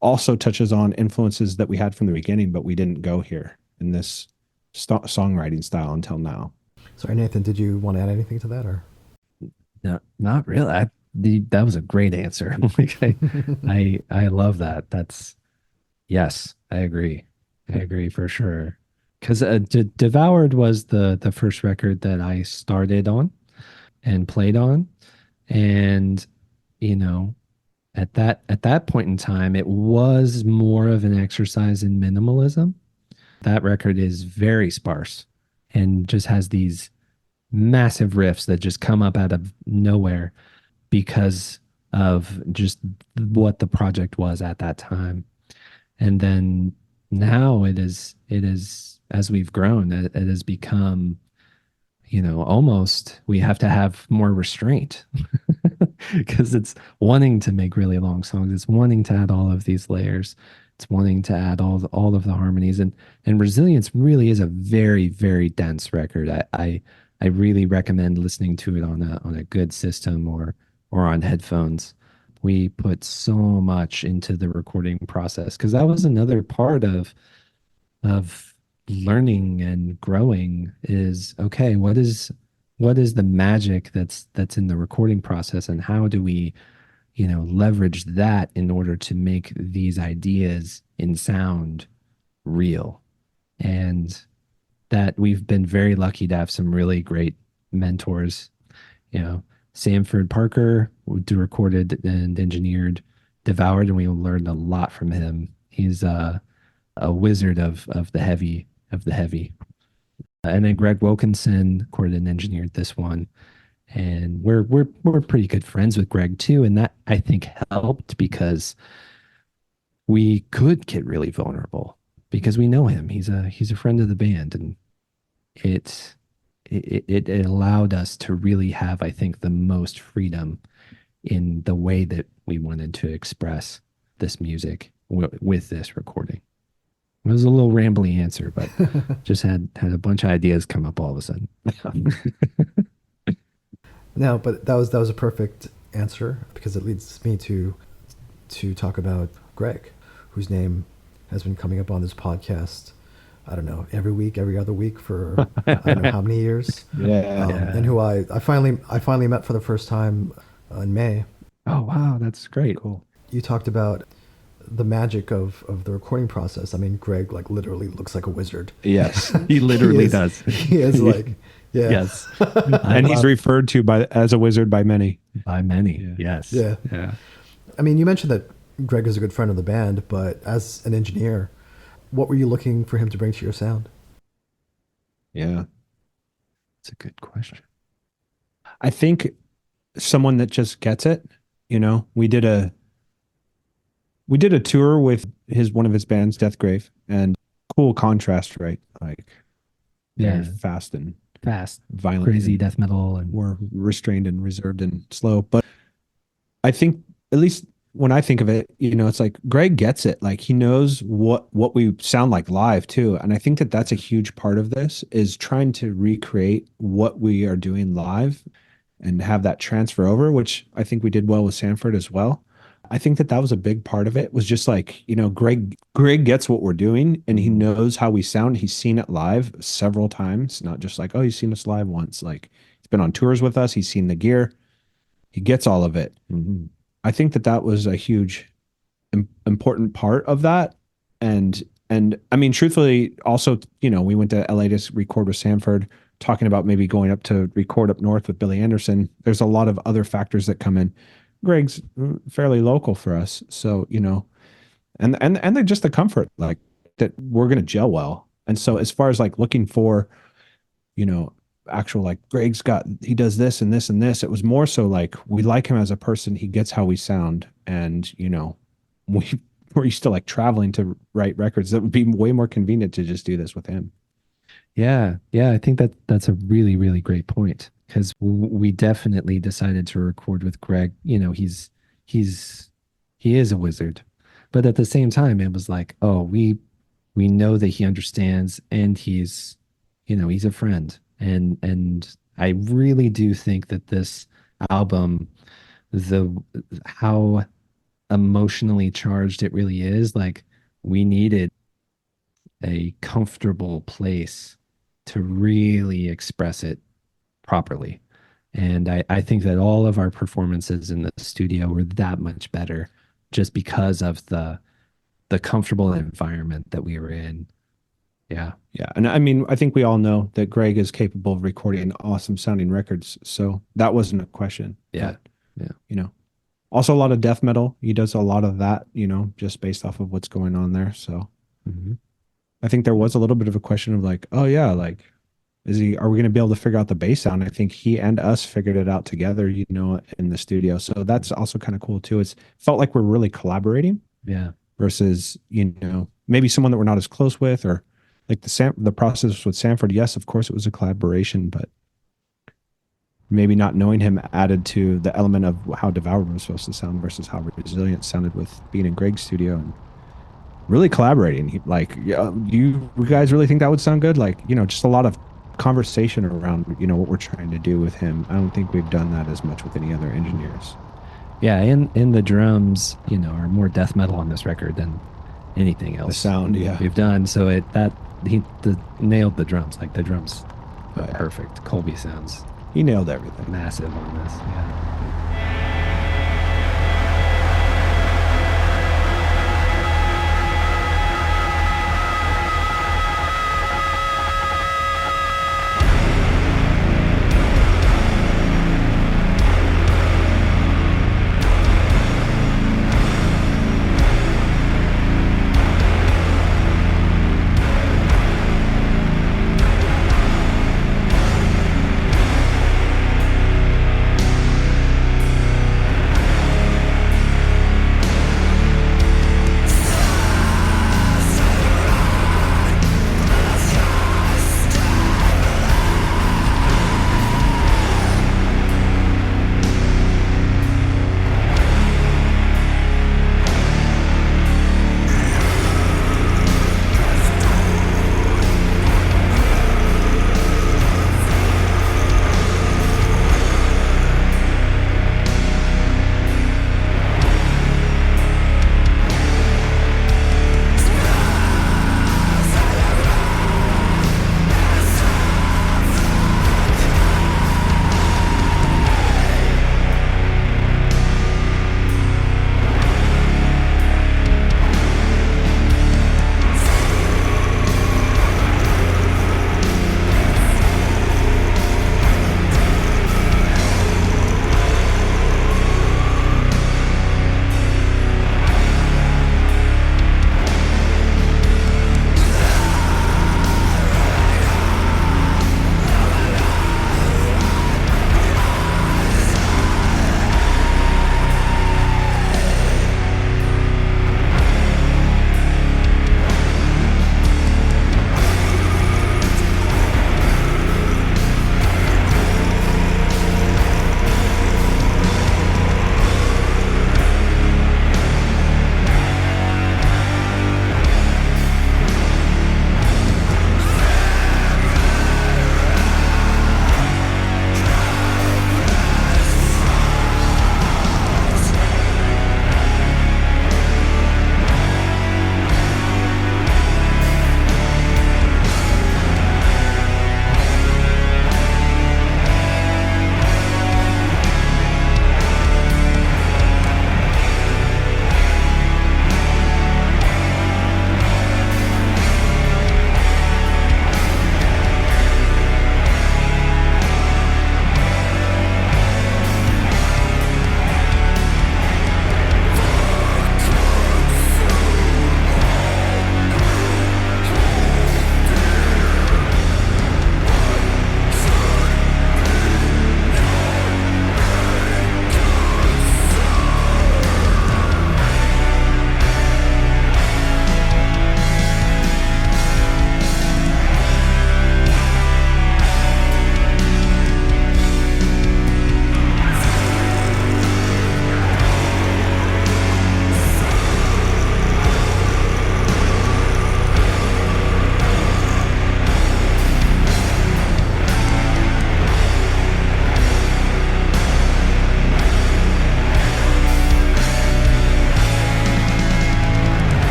also touches on influences that we had from the beginning, but we didn't go here in this songwriting style until now. Sorry, Nathan, did you want to add anything to that, or? No, not really. That was a great answer. Like, I love that. Yes, I agree. I agree for sure. Because Devoured was the first record that I started on and played on, and you know, at that point in time, it was more of an exercise in minimalism. That record is very sparse and just has these massive riffs that just come up out of nowhere because of just what the project was at that time. And then now it is as we've grown, it has become, almost we have to have more restraint because it's wanting to make really long songs. It's wanting to add all of these layers. It's wanting to add all of the harmonies, and Resilience really is a very, very dense record. I really recommend listening to it on a good system or on headphones. We put so much into the recording process because that was another part of learning and growing is okay, what is the magic that's in the recording process, and how do we leverage that in order to make these ideas in sound real. And that we've been very lucky to have some really great mentors. Samford Parker, who recorded and engineered Devoured, and we learned a lot from him. He's a wizard of the heavy. And then Greg Wilkinson recorded and engineered this one. And we're pretty good friends with Greg too, and that I think helped because we could get really vulnerable because we know him. He's a friend of the band, and it allowed us to really have, I think, the most freedom in the way that we wanted to express this music with this recording. It was a little rambly answer, but just had a bunch of ideas come up all of a sudden. No, but that was a perfect answer, because it leads me to talk about Greg, whose name has been coming up on this podcast, I don't know, every week, every other week for I don't know how many years. And who I finally met for the first time in May. Oh, wow, that's great. Cool. You talked about the magic of the recording process. I mean, Greg like literally looks like a wizard. Yes. He literally does. He is like, yeah. Yes. And he's referred to as a wizard by many. By many. Yeah. Yes. Yeah. I mean, you mentioned that Greg is a good friend of the band, but as an engineer, what were you looking for him to bring to your sound? Yeah. That's a good question. I think someone that just gets it. You know, we did a tour with one of his bands, Death Grave, and cool contrast, right? Like, very fast, violent, crazy death metal, and more restrained and reserved and slow. But I think, at least when I think of it, you know, it's like Greg gets it. Like, he knows what we sound like live too. And I think that that's a huge part of this, is trying to recreate what we are doing live and have that transfer over, which I think we did well with Sanford as well. I think that was a big part of it, was just like, you know, Greg gets what we're doing, and he knows how we sound. He's seen it live several times, not just like, oh, he's seen us live once. Like, he's been on tours with us. He's seen the gear. He gets all of it. Mm-hmm. I think that was a huge, important part of that. And I mean, truthfully, also, you know, we went to LA to record with Sanford, talking about maybe going up to record up north with Billy Anderson. There's a lot of other factors that come in. Greg's fairly local for us. So, you know, and just the comfort, like, that we're going to gel well. And so as far as like looking for, you know, actual, like, he does this and this and this, it was more so like, we like him as a person. He gets how we sound. And, you know, we're used to like traveling to write records. That would be way more convenient to just do this with him. Yeah. I think that's a really, really great point, because we definitely decided to record with Greg. You know, he is a wizard, but at the same time, it was like, oh, we know that he understands, and he's a friend, and I really do think that this album, how emotionally charged it really is, like, we needed a comfortable place to really express it properly. And I think that all of our performances in the studio were that much better just because of the comfortable environment that we were in. Yeah. And I mean, I think we all know that Greg is capable of recording awesome sounding records. So that wasn't a question. Yeah. But, you know, also a lot of death metal. He does a lot of that, you know, just based off of what's going on there. So I think there was a little bit of a question of like, oh yeah, like, are we going to be able to figure out the bass sound? I think he and us figured it out together, you know, in the studio. So that's also kind of cool too. It's felt like we're really collaborating. Yeah. Versus, you know, maybe someone that we're not as close with, or like the process with Sanford. Yes, of course it was a collaboration, but maybe not knowing him added to the element of how Devoured was supposed to sound versus how Resilient sounded with being in Greg's studio and really collaborating. Like, you guys really think that would sound good? Like, you know, just a lot of conversation around, you know, what we're trying to do with him. I don't think we've done that as much with any other engineers. Yeah, and the drums, you know, are more death metal on this record than anything else. The sound, we've done. So he nailed the drums. Like, the drums are perfect. Colby sounds, he nailed everything. Massive on this. Yeah.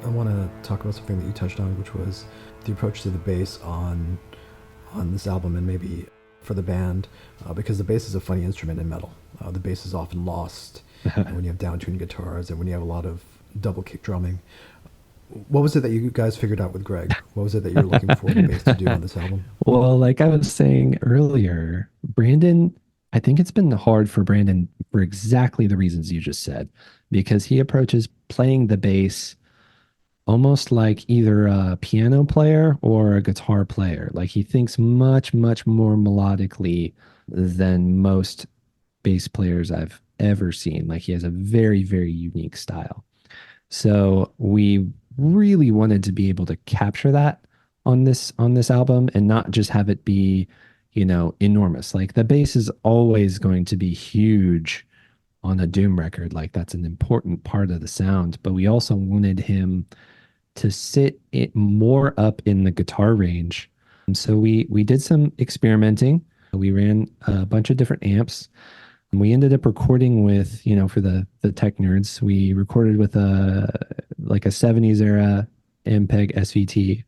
I want to talk about something that you touched on, which was the approach to the bass on this album, and maybe for the band, because the bass is a funny instrument in metal. The bass is often lost when you have down-tuned guitars and when you have a lot of double kick drumming. What was it that you guys figured out with Greg? What was it that you were looking for the bass to do on this album? Well, like I was saying earlier, Brandon, I think it's been hard for Brandon for exactly the reasons you just said, because he approaches playing the bass almost like either a piano player or a guitar player. Like he thinks much, much more melodically than most bass players I've ever seen. Like he has a very, very unique style. So we really wanted to be able to capture that on this album and not just have it be, enormous. Like the bass is always going to be huge on a Doom record. Like that's an important part of the sound, but we also wanted him to sit it more up in the guitar range. And so we did some experimenting. We ran a bunch of different amps. And we ended up recording with, for the tech nerds, we recorded with a 70s era Ampeg SVT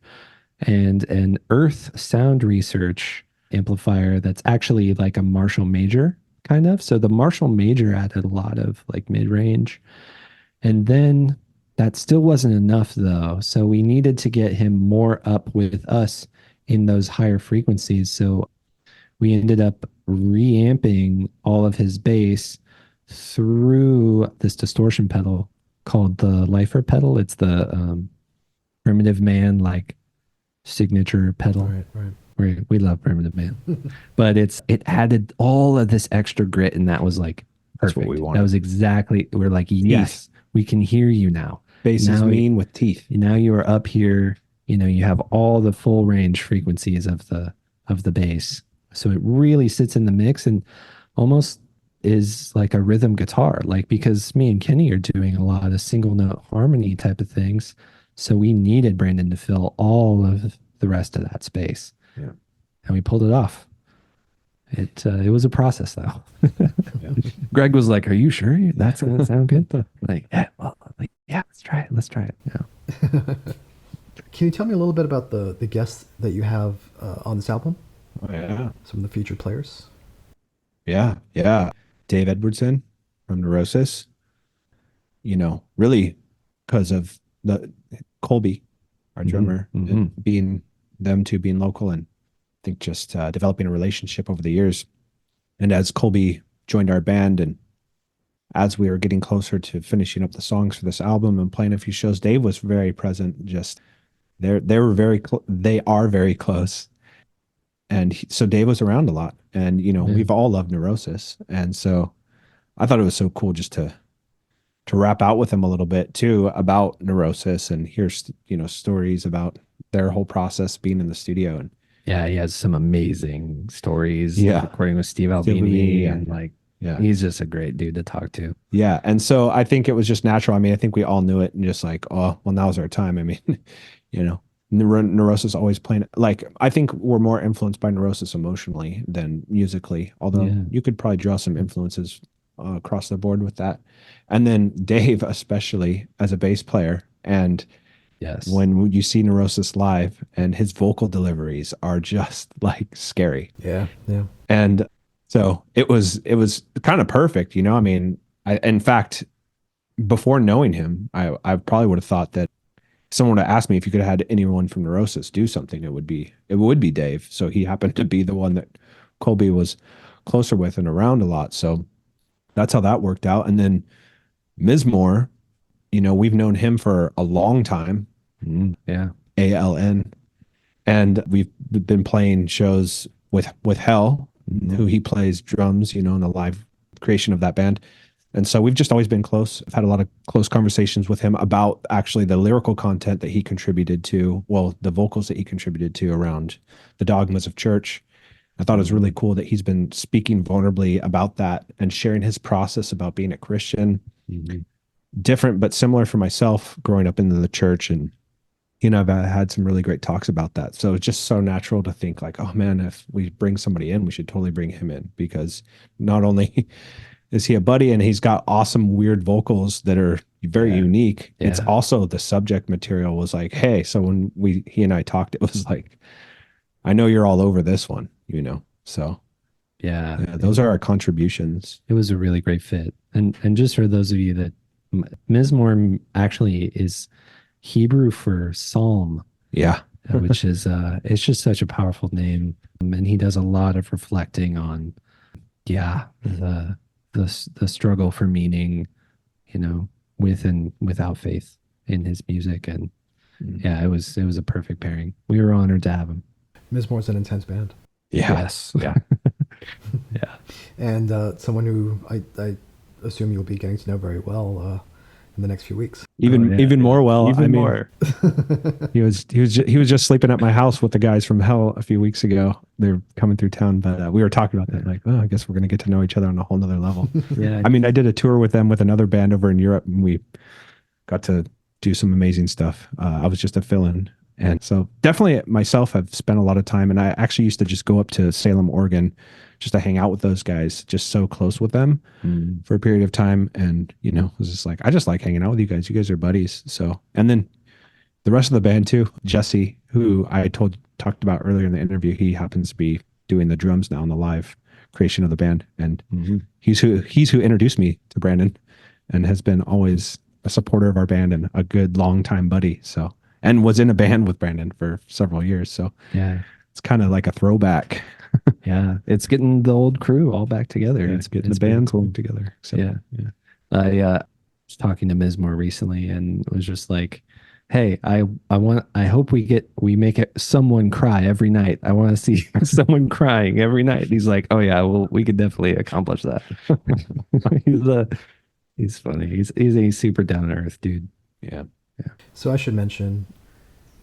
and an Earth Sound Research amplifier that's actually like a Marshall Major kind of. So the Marshall Major added a lot of like mid-range. And then that still wasn't enough though. So we needed to get him more up with us in those higher frequencies. So we ended up reamping all of his bass through this distortion pedal called the Lifer pedal. It's the Primitive Man like signature pedal. Right. We love Primitive Man, but it added all of this extra grit, and that was like perfect. That's what we wanted. That was exactly. We're like, yes, we can hear you now. Bass is mean with teeth. Now you are up here. You have all the full range frequencies of the bass. So it really sits in the mix and almost is like a rhythm guitar, like because me and Kenny are doing a lot of single note harmony type of things. So we needed Brandon to fill all of the rest of that space. Yeah. And we pulled it off. It was a process though. Yeah. Greg was like, "Are you sure that's going to sound good?" Like, yeah, let's try it. Let's try it. Yeah. Can you tell me a little bit about the guests that you have on this album? Oh, yeah. Some of the featured players. Yeah. Dave Edwardson from Neurosis. Really because of the Colby, our drummer, and being local, and I think just developing a relationship over the years. And as Colby joined our band, and as we were getting closer to finishing up the songs for this album and playing a few shows, Dave was very present. Just they are very close. And so Dave was around a lot, and we've all loved Neurosis, and so I thought it was so cool just to rap out with him a little bit too about Neurosis and hear stories about their whole process being in the studio. And yeah, he has some amazing stories. Yeah, recording with Steve Albini, and he's just a great dude to talk to. Yeah, and so I think it was just natural. I mean, I think we all knew it, and just like, oh, well, now's our time. I mean, Neurosis always playing, like, I think we're more influenced by Neurosis emotionally than musically, although you could probably draw some influences across the board with that. And then Dave, especially as a bass player, and when you see Neurosis live, and his vocal deliveries are just like scary. Yeah. And so it was kind of perfect, I mean, in fact, before knowing him, I probably would have thought that someone would have asked me if you could have had anyone from Neurosis do something, it would be Dave. So he happened to be the one that Colby was closer with and around a lot. So that's how that worked out. And then Mizmor, we've known him for a long time. Yeah. ALN. And we've been playing shows with Hell, who he plays drums, in the live creation of that band. And so we've just always been close. I've had a lot of close conversations with him about actually the lyrical content that he contributed to, the vocals that he contributed to around the dogmas of church. I thought it was really cool that he's been speaking vulnerably about that and sharing his process about being a Christian. Different, but similar for myself growing up in the church. And, I've had some really great talks about that. So it's just so natural to think like, oh man, if we bring somebody in, we should totally bring him in, because not only is he a buddy, and he's got awesome weird vocals that are very unique. It's Yeah. also the subject material was like, hey, so when he and I talked, it was like, I know you're all over this one, you know. So Yeah. yeah, those are our contributions. It was a really great fit. And just for those of you that Mizmor actually is Hebrew for psalm, Yeah. which is it's just such a powerful name. And he does a lot of reflecting on the struggle for meaning, you know, with and without faith in his music. And yeah, it was a perfect pairing. We were honored to have him. Mizmore's an intense band. Yeah. Yes. Yeah. Yeah. And someone who I assume you'll be getting to know very well in the next few weeks. Even more well. Even I mean, more. he was just sleeping at my house with the guys from Hell a few weeks ago. They're coming through town, but we were talking about that. Like, oh, I guess we're gonna get to know each other on a whole nother level. Yeah. I mean, I did a tour with them with another band over in Europe, and we got to do some amazing stuff. I was just a fill-in, and so definitely myself, I've spent a lot of time, and I actually used to just go up to Salem, Oregon, just to hang out with those guys, just so close with them for a period of time. And, you know, it was just like, I just like hanging out with you guys. You guys are buddies. So, and then the rest of the band too, Jesse, who I talked about earlier in the interview, he happens to be doing the drums now in the live creation of the band. And he's who introduced me to Brandon and has been always a supporter of our band and a good longtime buddy. So, and was in a band with Brandon for several years. So Yeah. it's kind of like a throwback. Yeah. It's getting the old crew all back together. Yeah, it's getting the pretty bands cool. together. So, Yeah. I was talking to Mizmor recently and was just like, hey, I hope we make it someone cry every night. I want to see someone crying every night. He's like, oh yeah, well, we could definitely accomplish that. He's funny. He's a super down to earth dude. Yeah. So I should mention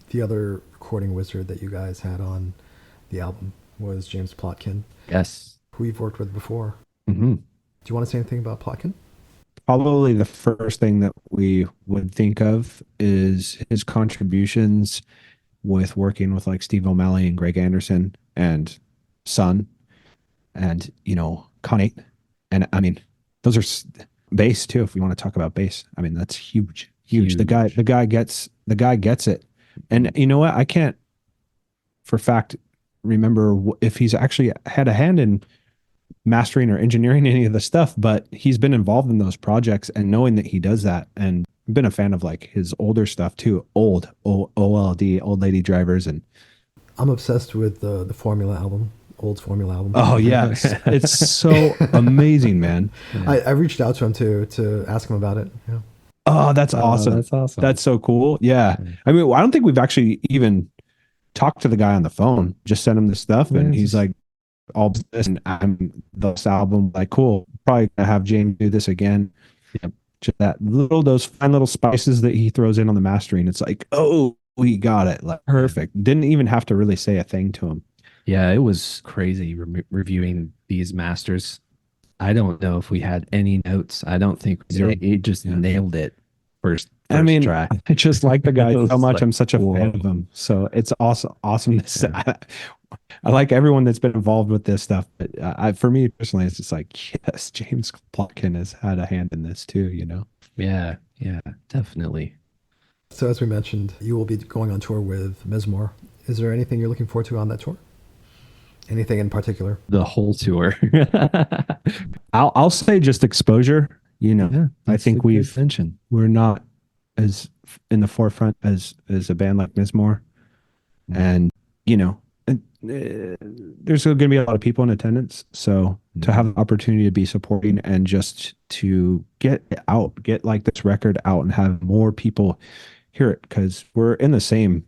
the other recording wizard that you guys had on the album was James Plotkin, Yes. who we've worked with before. Mm-hmm. Do you want to say anything about Plotkin? Probably the first thing that we would think of is his contributions with working with like Steve O'Malley and Greg Anderson and Son and, you know, Conate. And I mean, those are bass too. If we want to talk about bass, I mean, that's huge. The guy gets it. And you know what? I can't for fact remember if he's actually had a hand in mastering or engineering any of the stuff, but he's been involved in those projects and knowing that he does that. And I've been a fan of like his older stuff too, old OLD, Old Lady Drivers. And I'm obsessed with the Formula album, Old's Formula album. oh yeah, it's so amazing, man. I reached out to him to ask him about it. Yeah. Oh, that's awesome. That's awesome. That's so cool. Yeah. I mean, I don't think we've actually even talked to the guy on the phone, just sent him the stuff. And he's like, all this, and I'm this album, like, cool. Probably gonna have James do this again. Yep. Just those fine little spices that he throws in on the mastering. It's like, oh, we got it. Like, perfect. Didn't even have to really say a thing to him. Yeah, it was crazy reviewing these masters. I don't know if we had any notes. I don't think he just nailed it first I mean, track. I just like the guy so much. Like, I'm such a fan of him. So it's awesome. I like everyone that's been involved with this stuff. But for me personally, it's just like, yes, James Plotkin has had a hand in this too, you know? Yeah, definitely. So as we mentioned, you will be going on tour with Mizmor. Is there anything you're looking forward to on that tour? Anything in particular? The whole tour. I'll say just exposure, you know. I think we're not as in the forefront as a band like Mizmor. And, you know, there's going to be a lot of people in attendance. So to have the opportunity to be supporting and just to get like this record out and have more people hear it, because we're in the same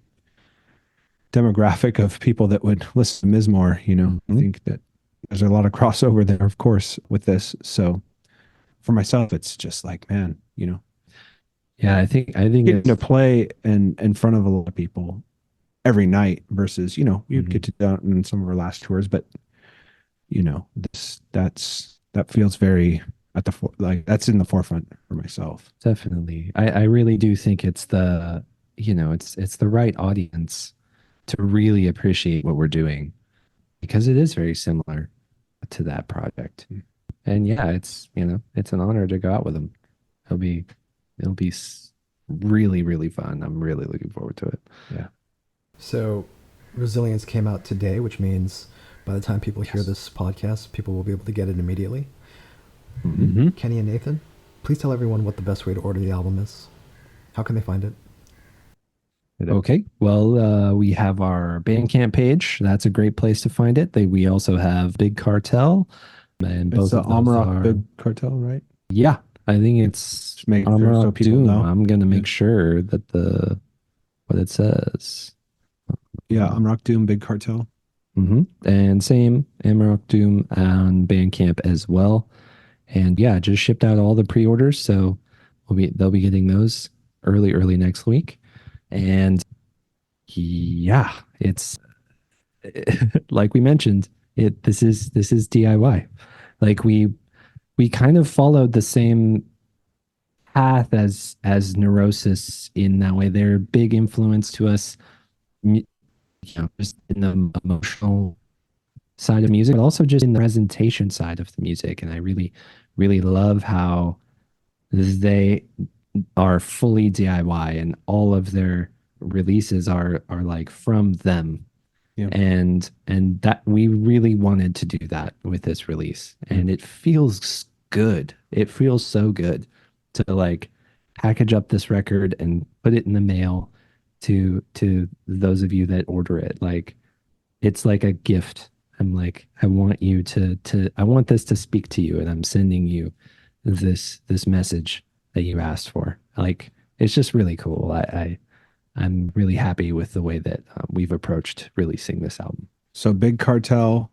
demographic of people that would listen to Mizmor, you know. I think that there's a lot of crossover there, of course, with this. So for myself, it's just like, man, you know. Yeah, I think getting to play in front of a lot of people every night versus, you know, you'd get to do that in some of our last tours, but you know, that feels very at the that's in the forefront for myself. Definitely. I really do think it's the, you know, it's the right audience to really appreciate what we're doing, because it is very similar to that project. And yeah, it's it's an honor to go out with him. It'll be it'll be really really fun. I'm really looking forward to it. Yeah. So, Resilience came out today, which means by the time people hear this podcast, people will be able to get it immediately. Mm-hmm. Kenny and Nathan, please tell everyone what the best way to order the album is. How can they find it? Okay. Well, we have our Bandcamp page. That's a great place to find it. We also have Big Cartel, and It's both the of those Amarok are Big Cartel, right? yeah. I think it's Just make sure so Amarok people Doom. know. I'm gonna make Yeah. sure that what it says. Yeah, Amarok Doom Big Cartel. And same Amarok Doom on Bandcamp as well. And yeah, just shipped out all the pre-orders, so they'll be getting those early next week. And yeah, it's like we mentioned, this is DIY. Like we kind of followed the same path as Neurosis in that way. They're a big influence to us, just in the emotional side of music, but also just in the presentation side of the music. And I really, really love how they are fully DIY and all of their releases are like from them. Yeah. And that we really wanted to do that with this release. And it feels good. It feels so good to like package up this record and put it in the mail to those of you that order it. Like it's like a gift. I'm like, I want you I want this to speak to you, and I'm sending you this message that you asked for. Like, it's just really cool. I'm really happy with the way that we've approached releasing this album. So Big Cartel,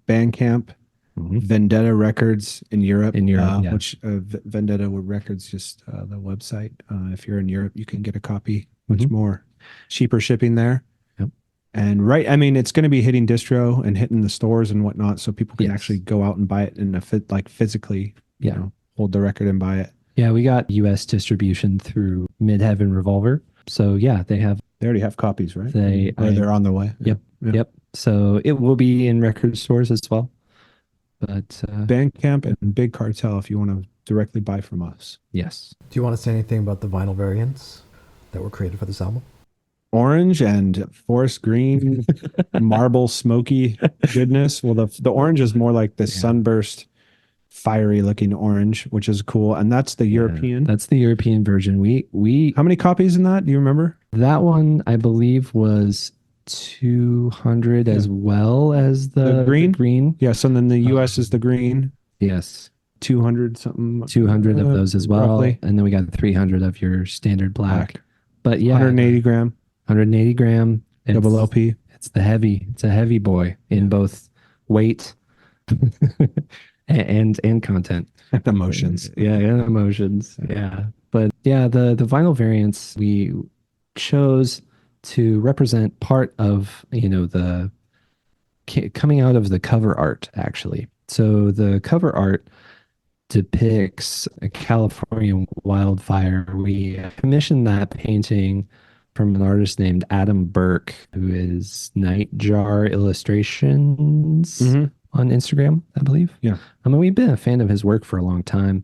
Bandcamp, Vendetta Records in Europe. Yeah. Which Vendetta Records, just the website. If you're in Europe, you can get a copy. Much more cheaper shipping there. Yep. And I mean, it's going to be hitting distro and hitting the stores and whatnot, so people can Yes. actually go out and buy it in like physically. You know, hold the record and buy it. Yeah, we got U.S. distribution through Midheaven Revolver. So yeah, they already have copies, right? They're on the way. Yep. So it will be in record stores as well. But Bandcamp and Big Cartel if you want to directly buy from us. yes. Do you want to say anything about the vinyl variants that were created for this album? Orange and forest green, marble smoky goodness. Well, the orange is more like the sunburst, fiery looking orange, which is cool. And that's the European. That's the European version. We How many copies in that? Do you remember? that one I believe was 200 as well as the green. Yes. And then the US is the green. Yes. 200 something. 200 of those as well. Roughly. And then we got 300 of your standard black. But yeah, 180 gram. 180 gram. Double LP. It's a heavy boy in both weight and content. And emotions. Yeah, and emotions. Yeah. But yeah, the vinyl variants we chose to represent part of, the coming out of the cover art, actually. So the cover art depicts a California wildfire. We commissioned that painting from an artist named Adam Burke, who is Nightjar Illustrations on Instagram, I believe. Yeah. I mean, we've been a fan of his work for a long time,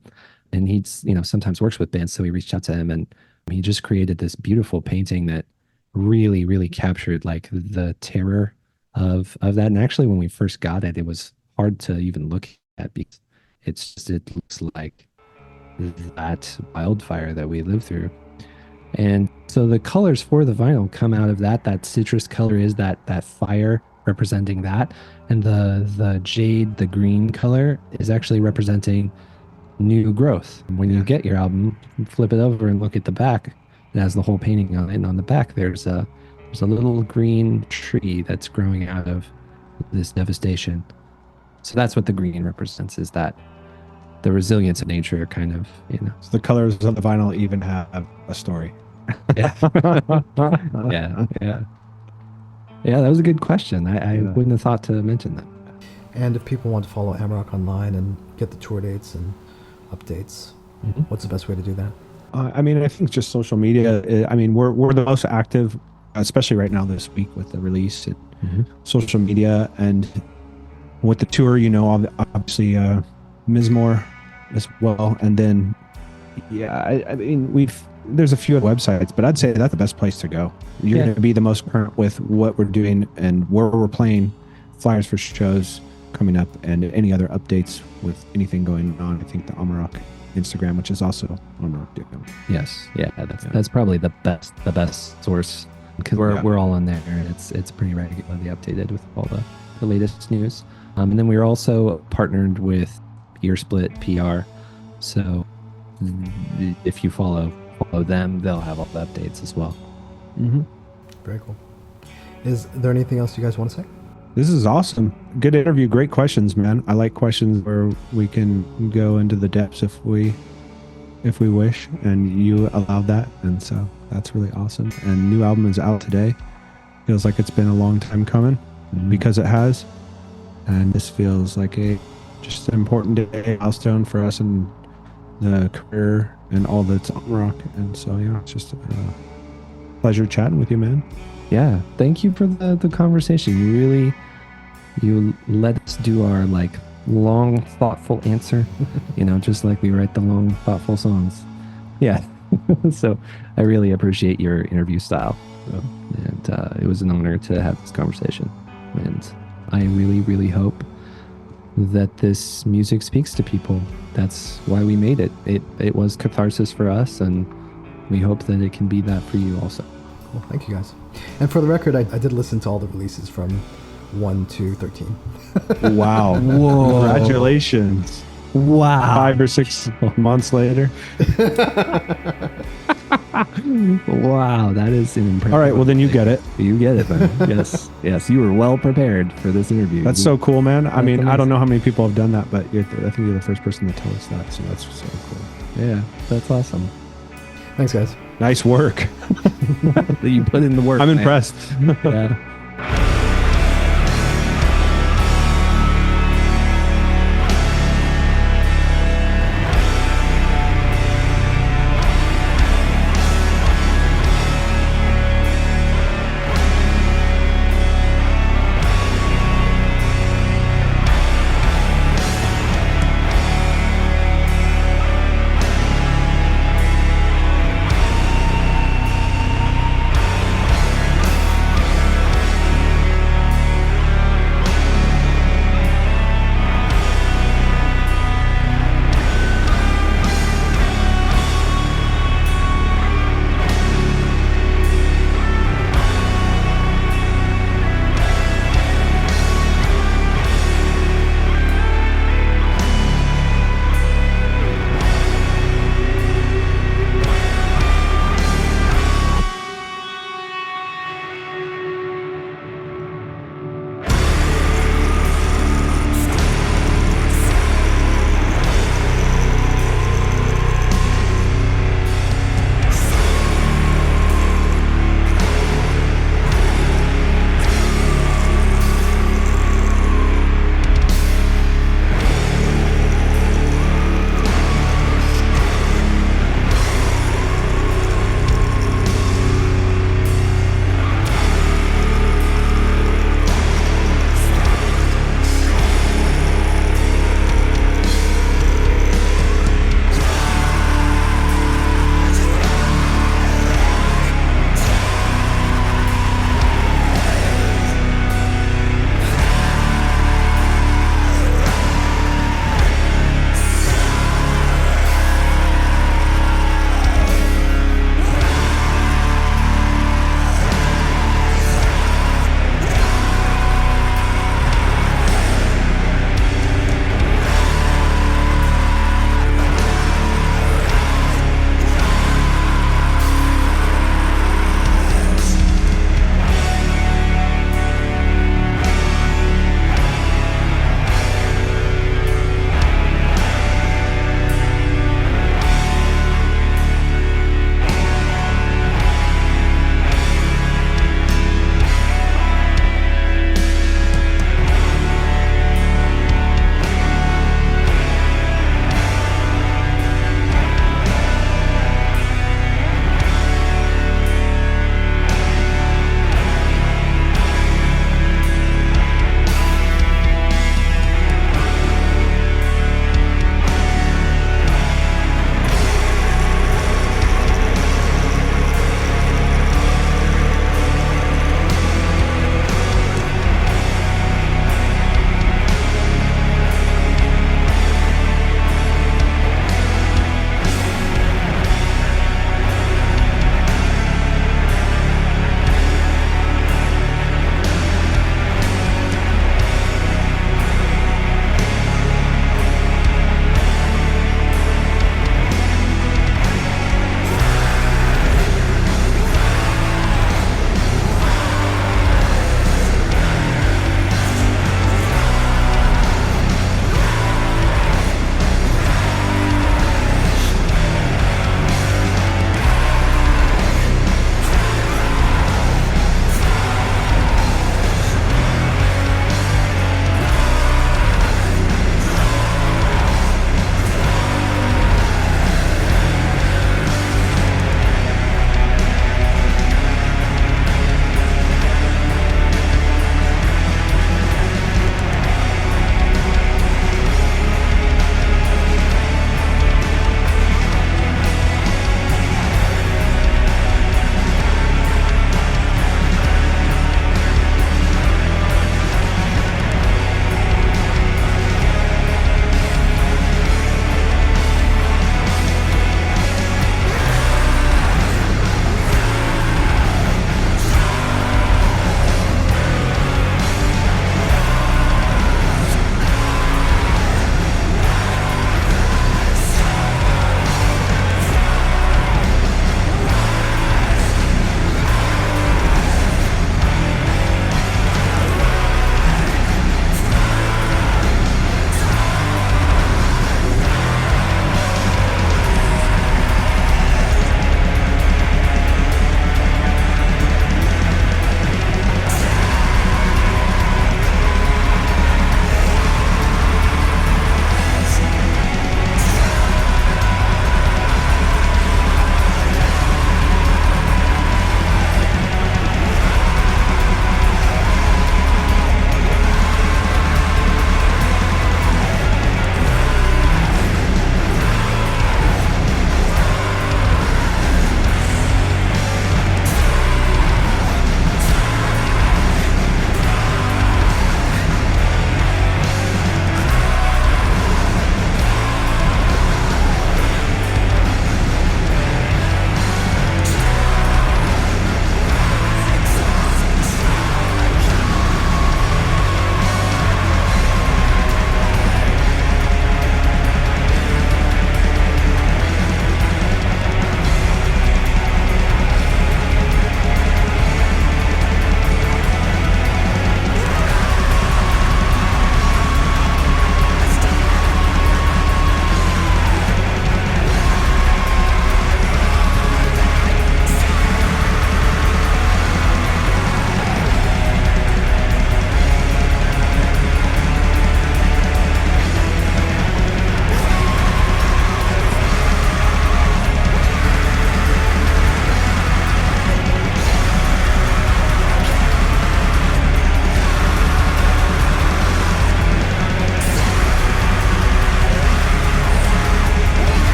and he's, sometimes works with bands. So we reached out to him, and he just created this beautiful painting that really, really captured like the terror of that. And actually, when we first got it, it was hard to even look at because it looks like that wildfire that we lived through. And so the colors for the vinyl come out of that citrus color is that fire representing that. And the jade, the green color is actually representing new growth. When you get your album, flip it over and look at the back, it has the whole painting on it. And on the back, there's a little green tree that's growing out of this devastation. So that's what the green represents, is that the resilience of nature kind of, So the colors of the vinyl even have a story. Yeah. Yeah, that was a good question. I wouldn't have thought to mention that. And if people want to follow Amarok online and get the tour dates and updates, what's the best way to do that? I mean, I think just social media. I mean, we're the most active, especially right now this week with the release. Social media, and with the tour, obviously Mizmor as well. And then, yeah, I mean, there's a few websites, but I'd say that's the best place to go. You're Yeah. going to be the most current with what we're doing and where we're playing, flyers for shows coming up, and any other updates with anything going on. I think the Amarok Instagram, which is also Amarok Duo. Yes, yeah, that's probably the best source, because we're all on there, and it's pretty regularly updated with all the latest news. And then we're also partnered with Ear Split PR, so if you follow them, they'll have all the updates as well. Mm-hmm. Very cool. Is there anything else you guys want to say? This is awesome. Good interview. Great questions, man. I like questions where we can go into the depths if we wish, and you allowed that, and so that's really awesome. And new album is out today. Feels like it's been a long time coming, because it has. And this feels like just an important day, milestone for us in the career and all that's on rock. And so yeah, it's just a pleasure chatting with you, man. Yeah, thank you for the conversation. You let us do our like long, thoughtful answer, just like we write the long, thoughtful songs. Yeah. So I really appreciate your interview style. And it was an honor to have this conversation. And I really, really hope that this music speaks to people. That's why we made it. It was catharsis for us, and we hope that it can be that for you also. Cool. Thank you, guys. And for the record, I did listen to all the releases from 1 to 13. Wow. Whoa. Congratulations. Wow. 5 or 6 months later. Wow, that is an impressive. All right, well, then you get it. You get it, man. Yes, you were well prepared for this interview. That's so cool, man. I mean, amazing. I don't know how many people have done that, but I think you're the first person to tell us that, so that's so cool. Yeah, that's awesome. Thanks, guys. Nice work. You put in the work. I'm man. impressed. Yeah.